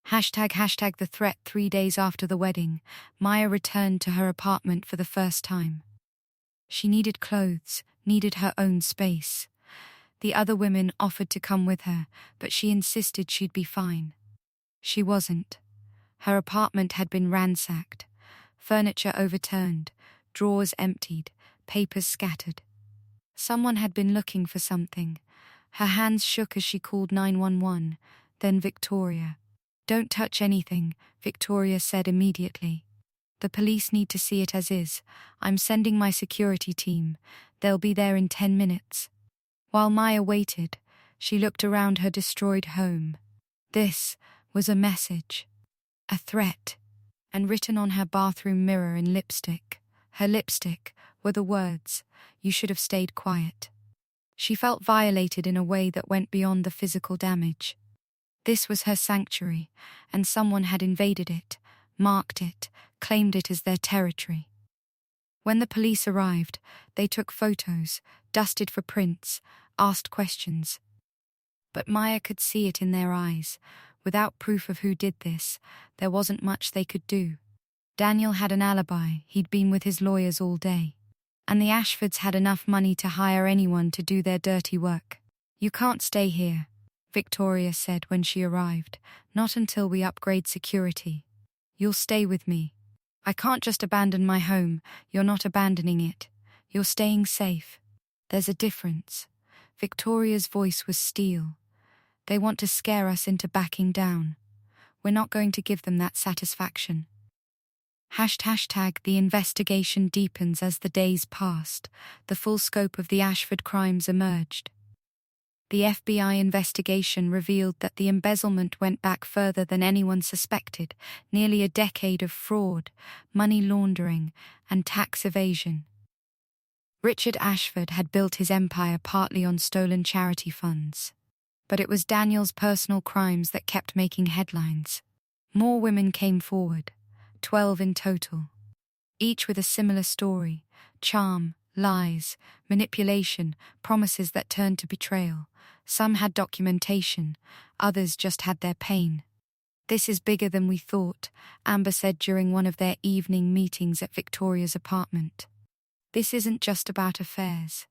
Hashtag the threat. 3 days after the wedding, Maya returned to her apartment for the first time. She needed clothes, needed her own space. The other women offered to come with her, but she insisted she'd be fine. She wasn't. Her apartment had been ransacked, furniture overturned, drawers emptied, papers scattered. Someone had been looking for something. Her hands shook as she called 911, then Victoria. "Don't touch anything," Victoria said immediately. "The police need to see it as is. I'm sending my security team. They'll be there in 10 minutes. While Maya waited, she looked around her destroyed home. This was a message. A threat. and written on her bathroom mirror in lipstick. Her lipstick were the words, "You should have stayed quiet." She felt violated in a way that went beyond the physical damage. This was her sanctuary, and someone had invaded it, marked it, claimed it as their territory. When the police arrived, they took photos, dusted for prints, asked questions. But Maya could see it in their eyes. Without proof of who did this, there wasn't much they could do. Daniel had an alibi, he'd been with his lawyers all day. And the Ashfords had enough money to hire anyone to do their dirty work. "You can't stay here," Victoria said when she arrived. "Not until we upgrade security. You'll stay with me. I can't just abandon my home. You're not abandoning it. You're staying safe. There's a difference." Victoria's voice was steel. "They want to scare us into backing down. We're not going to give them that satisfaction." Hashtag the investigation deepens as the days passed. The full scope of the Ashford crimes emerged. The FBI investigation revealed that the embezzlement went back further than anyone suspected, nearly a decade of fraud, money laundering, and tax evasion. Richard Ashford had built his empire partly on stolen charity funds. But it was Daniel's personal crimes that kept making headlines. More women came forward, 12 in total. Each with a similar story: charm, lies, manipulation, promises that turned to betrayal. Some had documentation, others just had their pain. "This is bigger than we thought," Amber said during one of their evening meetings at Victoria's apartment. "This isn't just about affairs.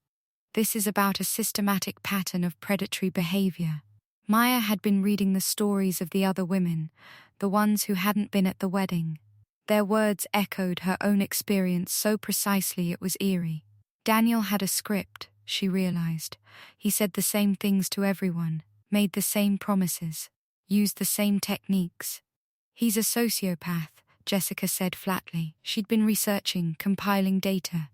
This is about a systematic pattern of predatory behavior." Maya had been reading the stories of the other women, the ones who hadn't been at the wedding. Their words echoed her own experience so precisely it was eerie. Daniel had a script, she realized. He said the same things to everyone, made the same promises, used the same techniques. "He's a sociopath," Jessica said flatly. She'd been researching, compiling data.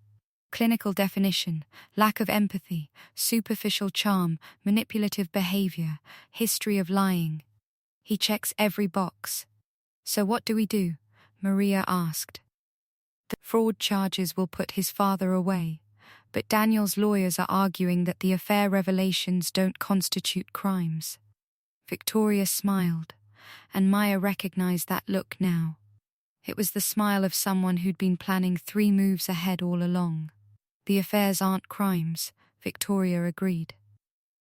Clinical definition: lack of empathy, superficial charm, manipulative behavior, history of lying. "He checks every box." "So what do we do?" Maria asked. "The fraud charges will put his father away, but Daniel's lawyers are arguing that the affair revelations don't constitute crimes." Victoria smiled, and Maya recognized that look now. It was the smile of someone who'd been planning 3 moves ahead all along. "The affairs aren't crimes," Victoria agreed.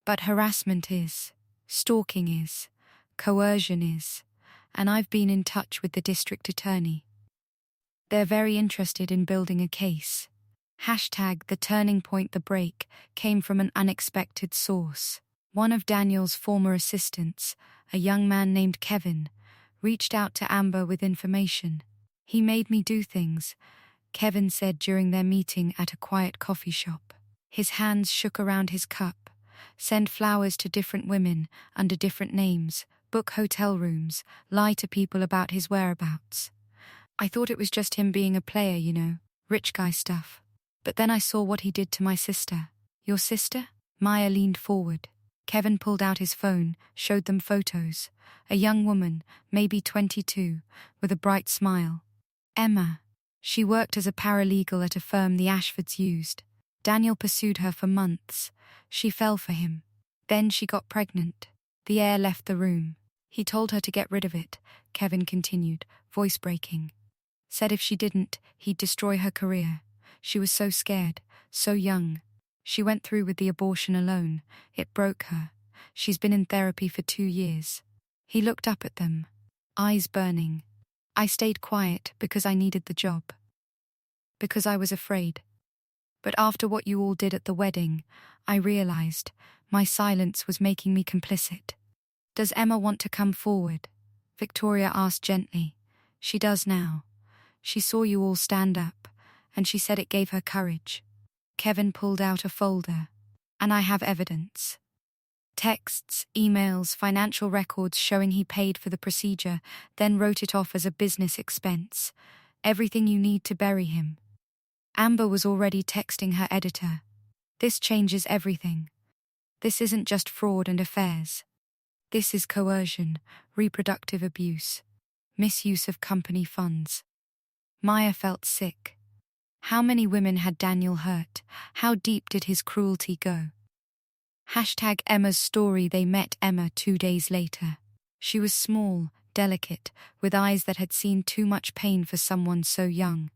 "But harassment is, stalking is, coercion is, and I've been in touch with the district attorney. They're very interested in building a case." The turning point, the break, came from an unexpected source. One of Daniel's former assistants, a young man named Kevin, reached out to Amber with information. "He made me do things," Kevin said during their meeting at a quiet coffee shop. His hands shook around his cup. "Send flowers to different women, under different names, book hotel rooms, lie to people about his whereabouts. I thought it was just him being a player, you know, rich guy stuff. But then I saw what he did to my sister." "Your sister?" Maya leaned forward. Kevin pulled out his phone, showed them photos. A young woman, maybe 22, with a bright smile. "Emma. She worked as a paralegal at a firm the Ashfords used. Daniel pursued her for months. She fell for him. Then she got pregnant. The heir left the room. He told her to get rid of it," Kevin continued, voice breaking. "Said if she didn't, he'd destroy her career. She was so scared, so young. She went through with the abortion alone. It broke her. She's been in therapy for 2 years." He looked up at them, eyes burning. "I stayed quiet because I needed the job. Because I was afraid. But after what you all did at the wedding, I realized my silence was making me complicit." "Does Emma want to come forward?" Victoria asked gently. "She does now. She saw you all stand up, and she said it gave her courage." Kevin pulled out a folder. "And I have evidence. Texts, emails, financial records showing he paid for the procedure, then wrote it off as a business expense. Everything you need to bury him." Amber was already texting her editor. "This changes everything. This isn't just fraud and affairs. This is coercion, reproductive abuse, misuse of company funds. Maya felt sick. How many women had Daniel hurt? How deep did his cruelty go? Hashtag Emma's story. They met Emma 2 days later. She was small, delicate, with eyes that had seen too much pain for someone so young.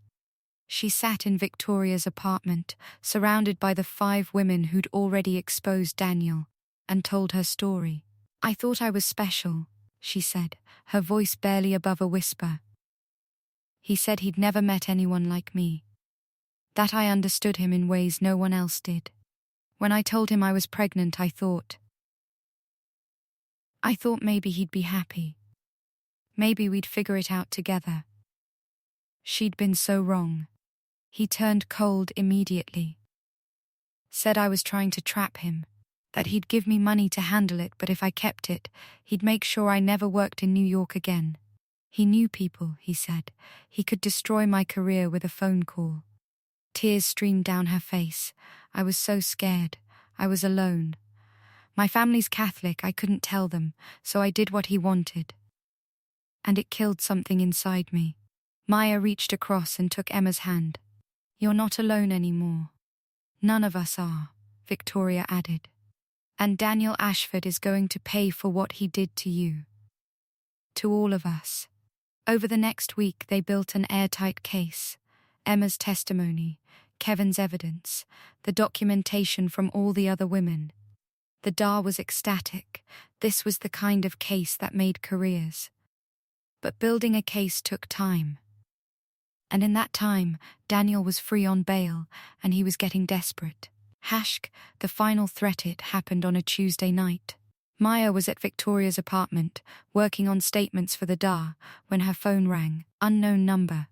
She sat in Victoria's apartment, surrounded by the 5 women who'd already exposed Daniel, and told her story. "I thought I was special," she said, her voice barely above a whisper. "He said he'd never met anyone like me. That I understood him in ways no one else did. When I told him I was pregnant, I thought maybe he'd be happy. Maybe we'd figure it out together. She'd been so wrong. He turned cold immediately. Said I was trying to trap him, that he'd give me money to handle it, but if I kept it, he'd make sure I never worked in New York again. He knew people," he said. "He could destroy my career with a phone call." Tears streamed down her face. "I was so scared. I was alone. My family's Catholic, I couldn't tell them, so I did what he wanted. And it killed something inside me." Maya reached across and took Emma's hand. "You're not alone anymore. None of us are," Victoria added. "And Daniel Ashford is going to pay for what he did to you. To all of us." Over the next week, they built an airtight case. Emma's testimony, Kevin's evidence, the documentation from all the other women. The Dar was ecstatic. This was the kind of case that made careers. But building a case took time. And in that time, Daniel was free on bail, and he was getting desperate. The final threat. It happened on a Tuesday night. Maya was at Victoria's apartment, working on statements for the Dar, when her phone rang. Unknown number.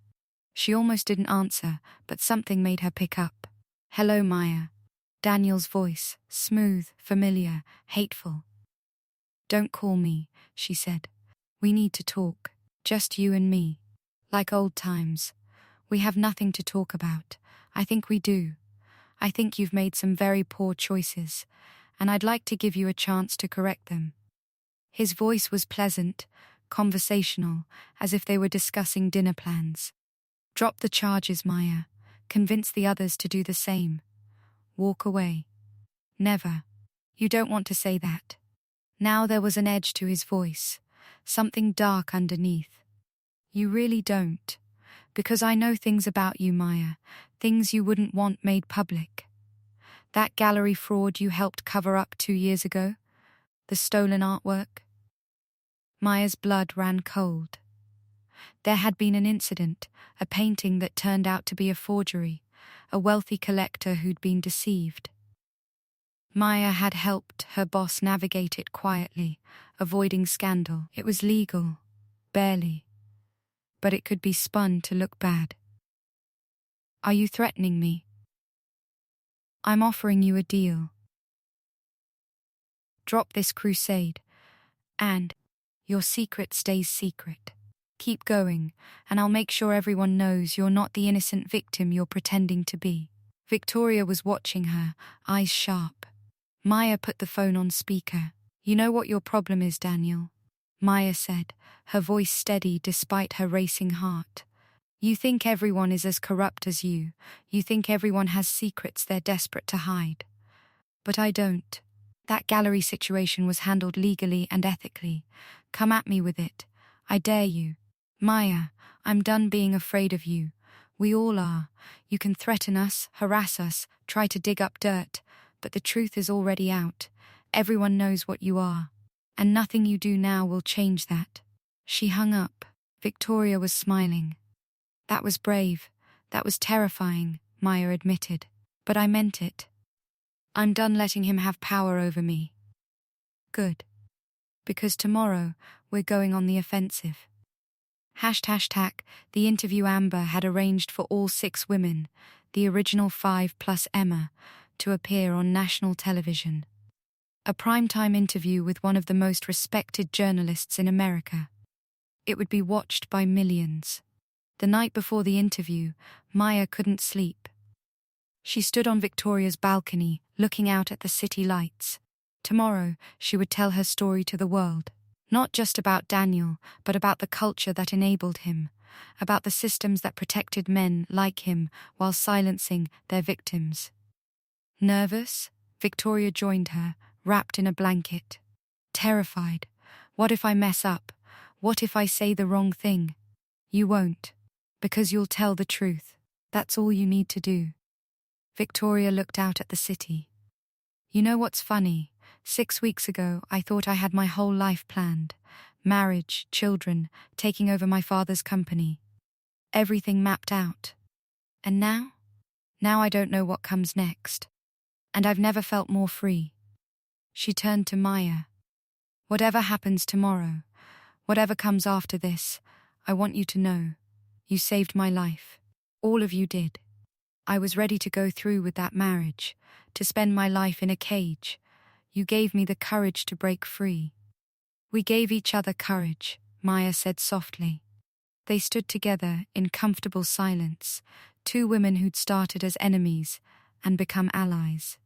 She almost didn't answer, but something made her pick up. "Hello, Maya." Daniel's voice, smooth, familiar, hateful. "Don't call me," she said. "We need to talk. Just you and me. Like old times. We have nothing to talk about. I think we do. I think you've made some very poor choices, and I'd like to give you a chance to correct them." His voice was pleasant, conversational, as if they were discussing dinner plans. "Drop the charges, Maya. Convince the others to do the same. Walk away." "Never. You don't want to say that." Now there was an edge to his voice, something dark underneath. "You really don't. Because I know things about you, Maya, things you wouldn't want made public. That gallery fraud you helped cover up 2 years ago? The stolen artwork?" Maya's blood ran cold. There had been an incident, a painting that turned out to be a forgery, a wealthy collector who'd been deceived. Maya had helped her boss navigate it quietly, avoiding scandal. It was legal, barely. But it could be spun to look bad. "Are you threatening me?" "I'm offering you a deal. Drop this crusade, and your secret stays secret. Keep going, and I'll make sure everyone knows you're not the innocent victim you're pretending to be." Victoria was watching her, eyes sharp. Maya put the phone on speaker. "You know what your problem is, Daniel," Maya said, her voice steady despite her racing heart. "You think everyone is as corrupt as you. You think everyone has secrets they're desperate to hide. But I don't. That gallery situation was handled legally and ethically. Come at me with it. I dare you. Maya, I'm done being afraid of you. We all are. You can threaten us, harass us, try to dig up dirt, but the truth is already out. Everyone knows what you are. And nothing you do now will change that." She hung up. Victoria was smiling. "That was brave. That was terrifying," Maya admitted. "But I meant it. I'm done letting him have power over me." "Good. Because tomorrow, we're going on the offensive." Hashtag the interview Amber had arranged for all 6 women, the original 5 plus Emma, to appear on national television. A primetime interview with one of the most respected journalists in America. It would be watched by millions. The night before the interview, Maya couldn't sleep. She stood on Victoria's balcony, looking out at the city lights. Tomorrow, she would tell her story to the world. Not just about Daniel, but about the culture that enabled him, about the systems that protected men like him while silencing their victims. Nervous, Victoria joined her, wrapped in a blanket. Terrified. What if I mess up? What if I say the wrong thing? You won't. Because you'll tell the truth. That's all you need to do. Victoria looked out at the city. You know what's funny? 6 weeks ago, I thought I had my whole life planned. Marriage, children, taking over my father's company. Everything mapped out. And now? Now I don't know what comes next. And I've never felt more free. She turned to Maya. Whatever happens tomorrow, whatever comes after this, I want you to know, you saved my life. All of you did. I was ready to go through with that marriage, to spend my life in a cage. You gave me the courage to break free. We gave each other courage, Maya said softly. They stood together in comfortable silence, two women who'd started as enemies and become allies.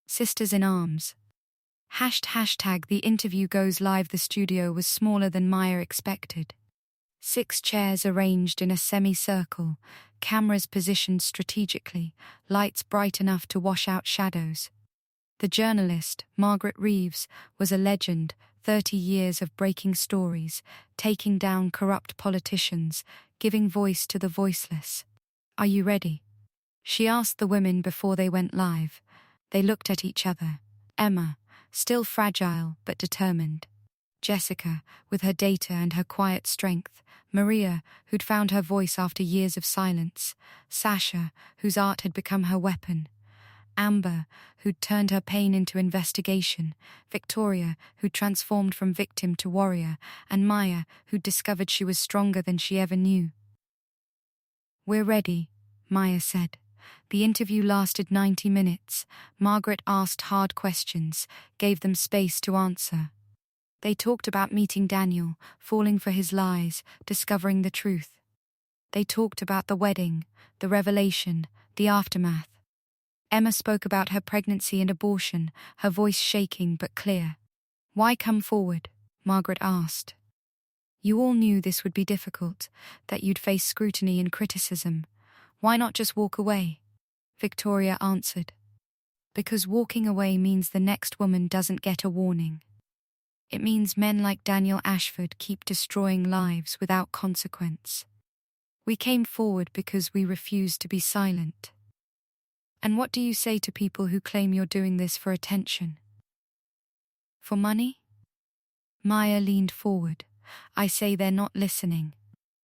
Sisters in arms. Hashtag the interview goes live. The studio was smaller than Maya expected. 6 chairs arranged in a semicircle, cameras positioned strategically, lights bright enough to wash out shadows. The journalist, Margaret Reeves, was a legend, 30 years of breaking stories, taking down corrupt politicians, giving voice to the voiceless. Are you ready? She asked the women before they went live. They looked at each other. Emma, still fragile but determined. Jessica, with her data and her quiet strength. Maria, who'd found her voice after years of silence. Sasha, whose art had become her weapon. Amber, who'd turned her pain into investigation. Victoria, who'd transformed from victim to warrior. And Maya, who'd discovered she was stronger than she ever knew. We're ready, Maya said. The interview lasted 90 minutes. Margaret asked hard questions, gave them space to answer. They talked about meeting Daniel, falling for his lies, discovering the truth. They talked about the wedding, the revelation, the aftermath. Emma spoke about her pregnancy and abortion, her voice shaking but clear. Why come forward? Margaret asked. You all knew this would be difficult, that you'd face scrutiny and criticism. Why not just walk away? Victoria answered. Because walking away means the next woman doesn't get a warning. It means men like Daniel Ashford keep destroying lives without consequence. We came forward because we refused to be silent. And what do you say to people who claim you're doing this for attention? For money? Maya leaned forward. I say they're not listening.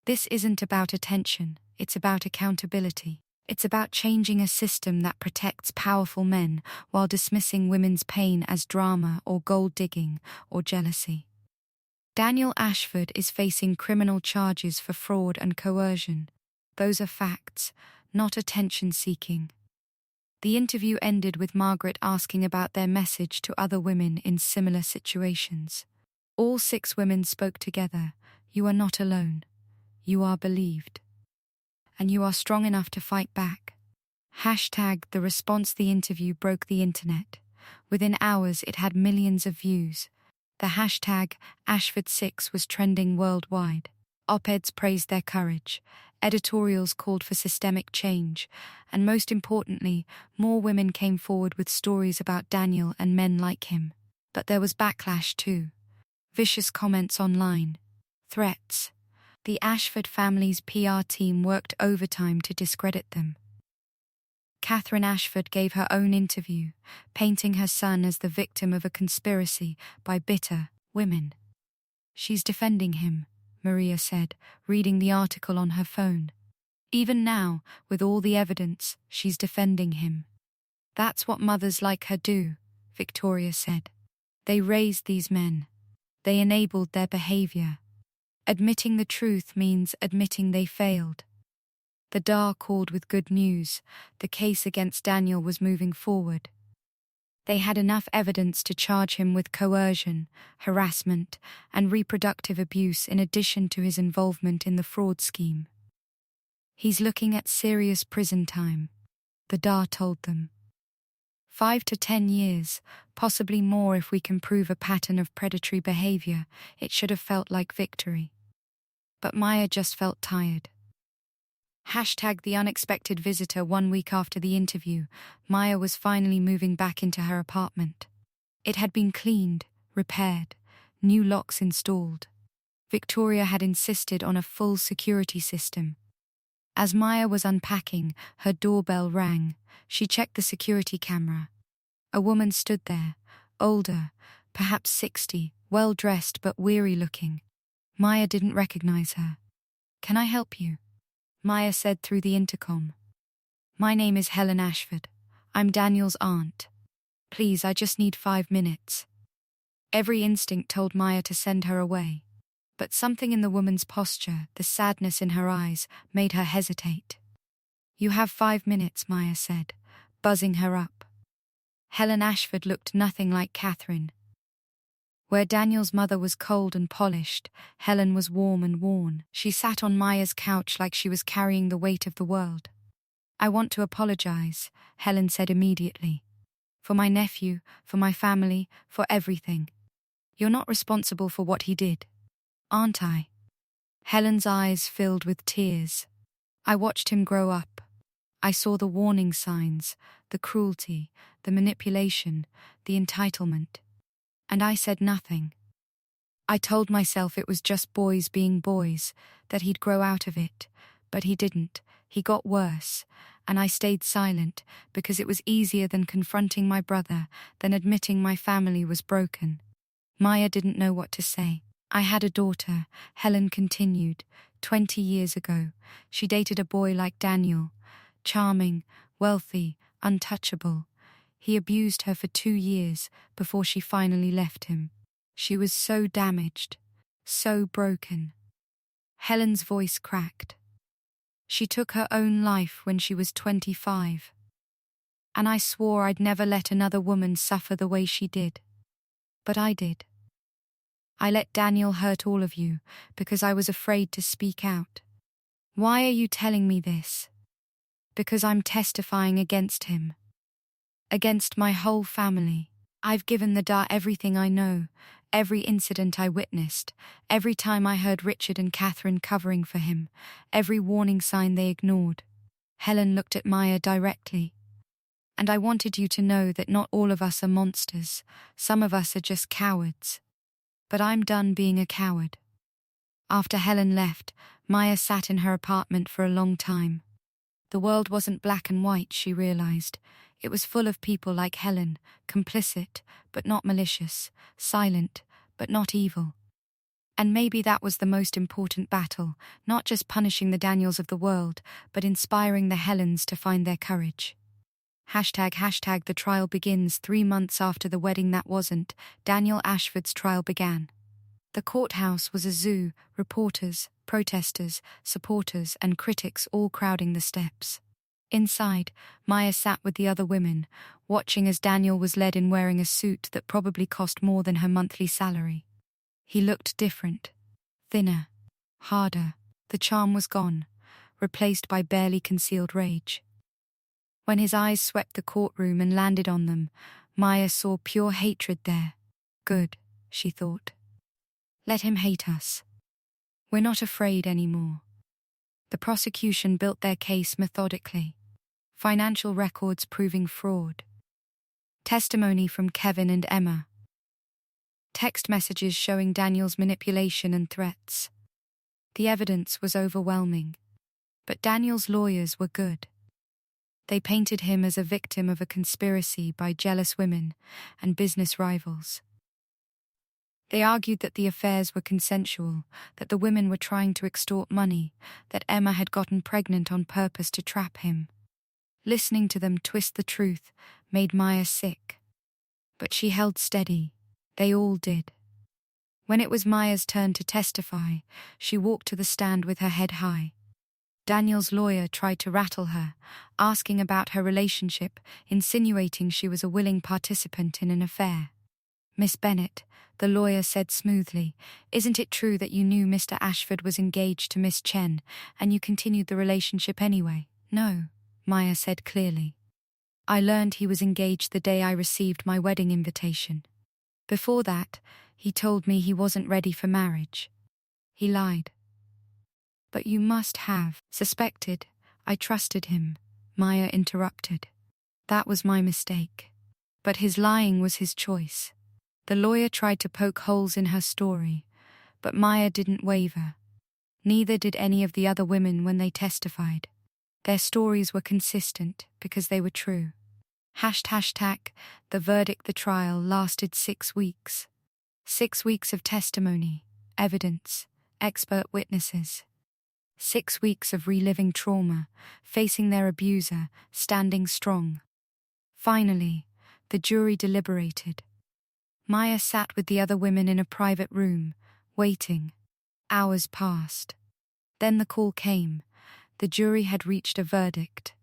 This isn't about attention, it's about accountability. It's about changing a system that protects powerful men while dismissing women's pain as drama or gold digging or jealousy. Daniel Ashford is facing criminal charges for fraud and coercion. Those are facts, not attention-seeking. The interview ended with Margaret asking about their message to other women in similar situations. All 6 women spoke together. You are not alone. You are believed. And you are strong enough to fight back. The response. The interview broke the internet. Within hours it had millions of views. The hashtag Ashford6 was trending worldwide. Op-eds praised their courage. Editorials called for systemic change. And most importantly, more women came forward with stories about Daniel and men like him. But there was backlash too. Vicious comments online. Threats. The Ashford family's PR team worked overtime to discredit them. Catherine Ashford gave her own interview, painting her son as the victim of a conspiracy by bitter women. She's defending him, Maria said, reading the article on her phone. Even now, with all the evidence, she's defending him. That's what mothers like her do, Victoria said. They raised these men. They enabled their behavior. Admitting the truth means admitting they failed. The Dar called with good news. The case against Daniel was moving forward. They had enough evidence to charge him with coercion, harassment, and reproductive abuse in addition to his involvement in the fraud scheme. He's looking at serious prison time, the Dar told them. 5 to 10 years, possibly more if we can prove a pattern of predatory behavior. It should have felt like victory. But Maya just felt tired. Hashtag the unexpected visitor. 1 week after the interview, Maya was finally moving back into her apartment. It had been cleaned, repaired, new locks installed. Victoria had insisted on a full security system. As Maya was unpacking, her doorbell rang. She checked the security camera. A woman stood there, older, perhaps 60, well-dressed but weary-looking. Maya didn't recognize her. "Can I help you?" Maya said through the intercom. "My name is Helen Ashford. I'm Daniel's aunt. Please, I just need 5 minutes." Every instinct told Maya to send her away. But something in the woman's posture, the sadness in her eyes, made her hesitate. "You have 5 minutes," Maya said, buzzing her up. Helen Ashford looked nothing like Catherine. Where Daniel's mother was cold and polished, Helen was warm and worn. She sat on Maya's couch like she was carrying the weight of the world. "I want to apologize," Helen said immediately. "For my nephew, for my family, for everything. You're not responsible for what he did, aren't I?" Helen's eyes filled with tears. "I watched him grow up. I saw the warning signs, the cruelty, the manipulation, the entitlement. And I said nothing. I told myself it was just boys being boys, that he'd grow out of it. But he didn't. He got worse. And I stayed silent because it was easier than confronting my brother, than admitting my family was broken." Maya didn't know what to say. "I had a daughter," Helen continued. 20 years ago, she dated a boy like Daniel. Charming, wealthy, untouchable. He abused her for 2 years before she finally left him. She was so damaged, so broken. Helen's voice cracked. She took her own life when she was 25. And I swore I'd never let another woman suffer the way she did. But I did. I let Daniel hurt all of you because I was afraid to speak out. Why are you telling me this? Because I'm testifying against him. Against my whole family. I've given the DA everything I know, every incident I witnessed, every time I heard Richard and Catherine covering for him, every warning sign they ignored." Helen looked at Maya directly. "And I wanted you to know that not all of us are monsters. Some of us are just cowards. But I'm done being a coward." After Helen left, Maya sat in her apartment for a long time. The world wasn't black and white, she realized. It was full of people like Helen, complicit, but not malicious, silent, but not evil. And maybe that was the most important battle, not just punishing the Daniels of the world, but inspiring the Helens to find their courage. Hashtag the trial begins. 3 months after the wedding that wasn't, Daniel Ashford's trial began. The courthouse was a zoo, reporters, protesters, supporters, and critics all crowding the steps. Inside, Maya sat with the other women, watching as Daniel was led in wearing a suit that probably cost more than her monthly salary. He looked different, thinner, harder. The charm was gone, replaced by barely concealed rage. When his eyes swept the courtroom and landed on them, Maya saw pure hatred there. Good, she thought. Let him hate us. We're not afraid anymore. The prosecution built their case methodically. Financial records proving fraud. Testimony from Kevin and Emma. Text messages showing Daniel's manipulation and threats. The evidence was overwhelming. But Daniel's lawyers were good. They painted him as a victim of a conspiracy by jealous women and business rivals. They argued that the affairs were consensual, that the women were trying to extort money, that Emma had gotten pregnant on purpose to trap him. Listening to them twist the truth made Maya sick. But she held steady. They all did. When it was Maya's turn to testify, she walked to the stand with her head high. Daniel's lawyer tried to rattle her, asking about her relationship, insinuating she was a willing participant in an affair. "Miss Bennett," the lawyer said smoothly, "isn't it true that you knew Mr. Ashford was engaged to Miss Chen, and you continued the relationship anyway?" "No," Maya said clearly. I learned he was engaged the day I received my wedding invitation. Before that, he told me he wasn't ready for marriage. He lied. But you must have suspected. I trusted him, Maya interrupted. That was my mistake. But his lying was his choice. The lawyer tried to poke holes in her story, but Maya didn't waver. Neither did any of the other women when they testified. Their stories were consistent because they were true. Hashtag, the verdict, the trial lasted 6 weeks. 6 weeks of testimony, evidence, expert witnesses. 6 weeks of reliving trauma, facing their abuser, standing strong. Finally, the jury deliberated. Maya sat with the other women in a private room, waiting. Hours passed. Then the call came. The jury had reached a verdict.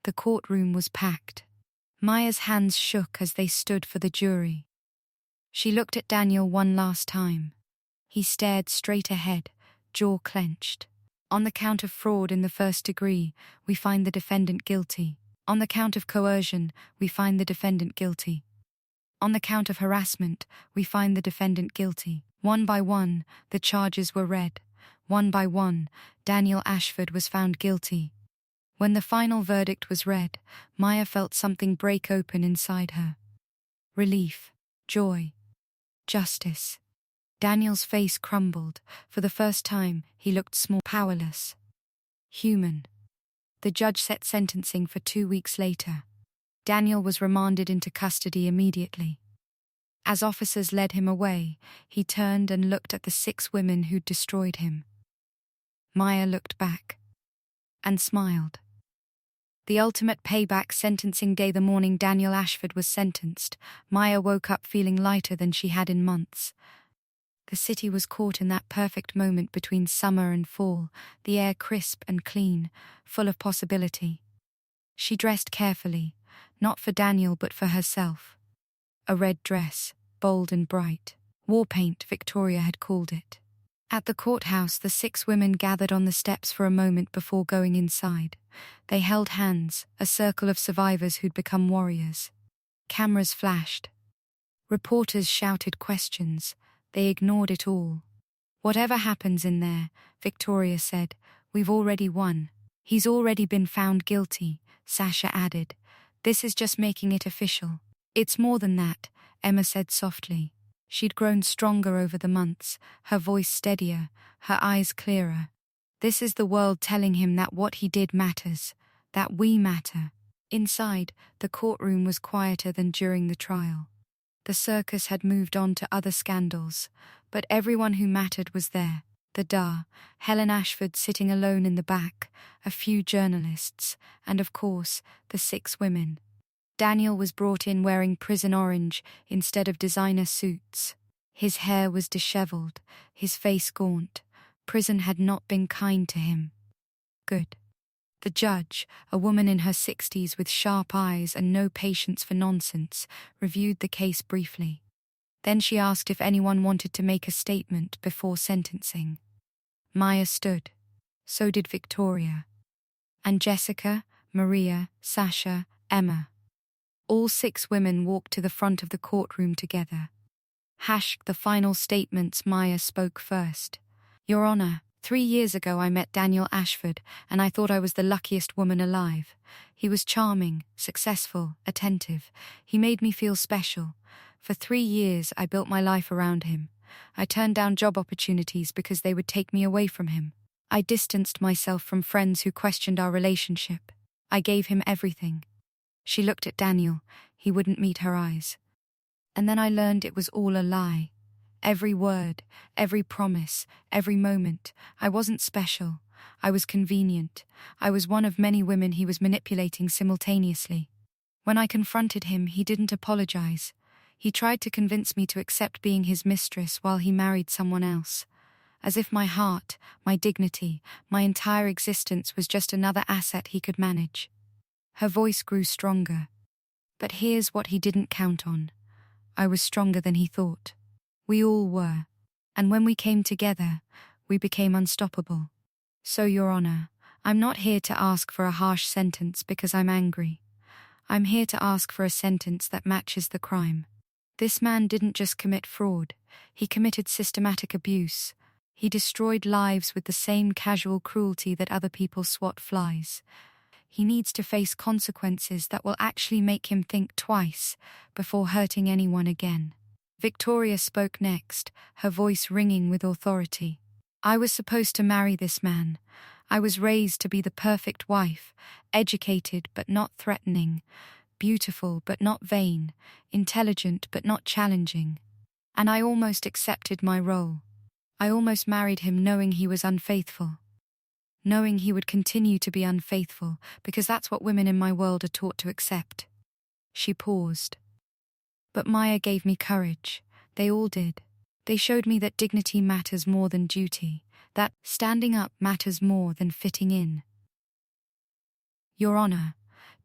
The courtroom was packed. Maya's hands shook as they stood for the jury. She looked at Daniel one last time. He stared straight ahead, jaw clenched. On the count of fraud in the first degree, we find the defendant guilty. On the count of coercion, we find the defendant guilty. On the count of harassment, we find the defendant guilty. One by one, the charges were read. One by one, Daniel Ashford was found guilty. When the final verdict was read, Maya felt something break open inside her. Relief, joy, justice. Daniel's face crumbled. For the first time, he looked small, powerless. Human. The judge set sentencing for 2 weeks later. Daniel was remanded into custody immediately. As officers led him away, he turned and looked at the 6 women who'd destroyed him. Maya looked back and smiled. The ultimate payback, sentencing day. The morning Daniel Ashford was sentenced, Maya woke up feeling lighter than she had in months. The city was caught in that perfect moment between summer and fall, the air crisp and clean, full of possibility. She dressed carefully, not for Daniel but for herself. A red dress, bold and bright. War paint, Victoria had called it. At the courthouse, the 6 women gathered on the steps for a moment before going inside. They held hands, a circle of survivors who'd become warriors. Cameras flashed. Reporters shouted questions. They ignored it all. Whatever happens in there, Victoria said, we've already won. He's already been found guilty, Sasha added. This is just making it official. It's more than that, Emma said softly. She'd grown stronger over the months, her voice steadier, her eyes clearer. This is the world telling him that what he did matters, that we matter. Inside, the courtroom was quieter than during the trial. The circus had moved on to other scandals, but everyone who mattered was there. The DA, Helen Ashford sitting alone in the back, a few journalists, and of course, the 6 women. Daniel was brought in wearing prison orange instead of designer suits. His hair was disheveled, his face gaunt. Prison had not been kind to him. Good. The judge, a woman in her 60s with sharp eyes and no patience for nonsense, reviewed the case briefly. Then she asked if anyone wanted to make a statement before sentencing. Maya stood. So did Victoria. And Jessica, Maria, Sasha, Emma. All 6 women walked to the front of the courtroom together. The final statements. Maya spoke first. Your Honor, 3 years ago I met Daniel Ashford, and I thought I was the luckiest woman alive. He was charming, successful, attentive. He made me feel special. For 3 years I built my life around him. I turned down job opportunities because they would take me away from him. I distanced myself from friends who questioned our relationship. I gave him everything. She looked at Daniel. He wouldn't meet her eyes. And then I learned it was all a lie. Every word, every promise, every moment. I wasn't special. I was convenient. I was one of many women he was manipulating simultaneously. When I confronted him, he didn't apologize. He tried to convince me to accept being his mistress while he married someone else. As if my heart, my dignity, my entire existence was just another asset he could manage. Her voice grew stronger. But here's what he didn't count on. I was stronger than he thought. We all were. And when we came together, we became unstoppable. So, Your Honor, I'm not here to ask for a harsh sentence because I'm angry. I'm here to ask for a sentence that matches the crime. This man didn't just commit fraud, he committed systematic abuse. He destroyed lives with the same casual cruelty that other people swat flies. He needs to face consequences that will actually make him think twice before hurting anyone again. Victoria spoke next, her voice ringing with authority. I was supposed to marry this man. I was raised to be the perfect wife, educated but not threatening, beautiful but not vain, intelligent but not challenging. And I almost accepted my role. I almost married him knowing he was unfaithful. Knowing he would continue to be unfaithful, because that's what women in my world are taught to accept. She paused. But Maya gave me courage. They all did. They showed me that dignity matters more than duty, that standing up matters more than fitting in. Your Honor,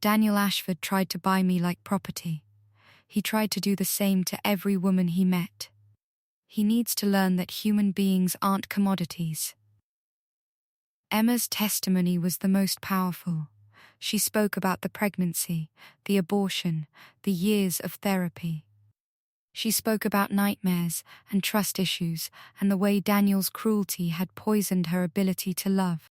Daniel Ashford tried to buy me like property. He tried to do the same to every woman he met. He needs to learn that human beings aren't commodities. Emma's testimony was the most powerful. She spoke about the pregnancy, the abortion, the years of therapy. She spoke about nightmares and trust issues and the way Daniel's cruelty had poisoned her ability to love.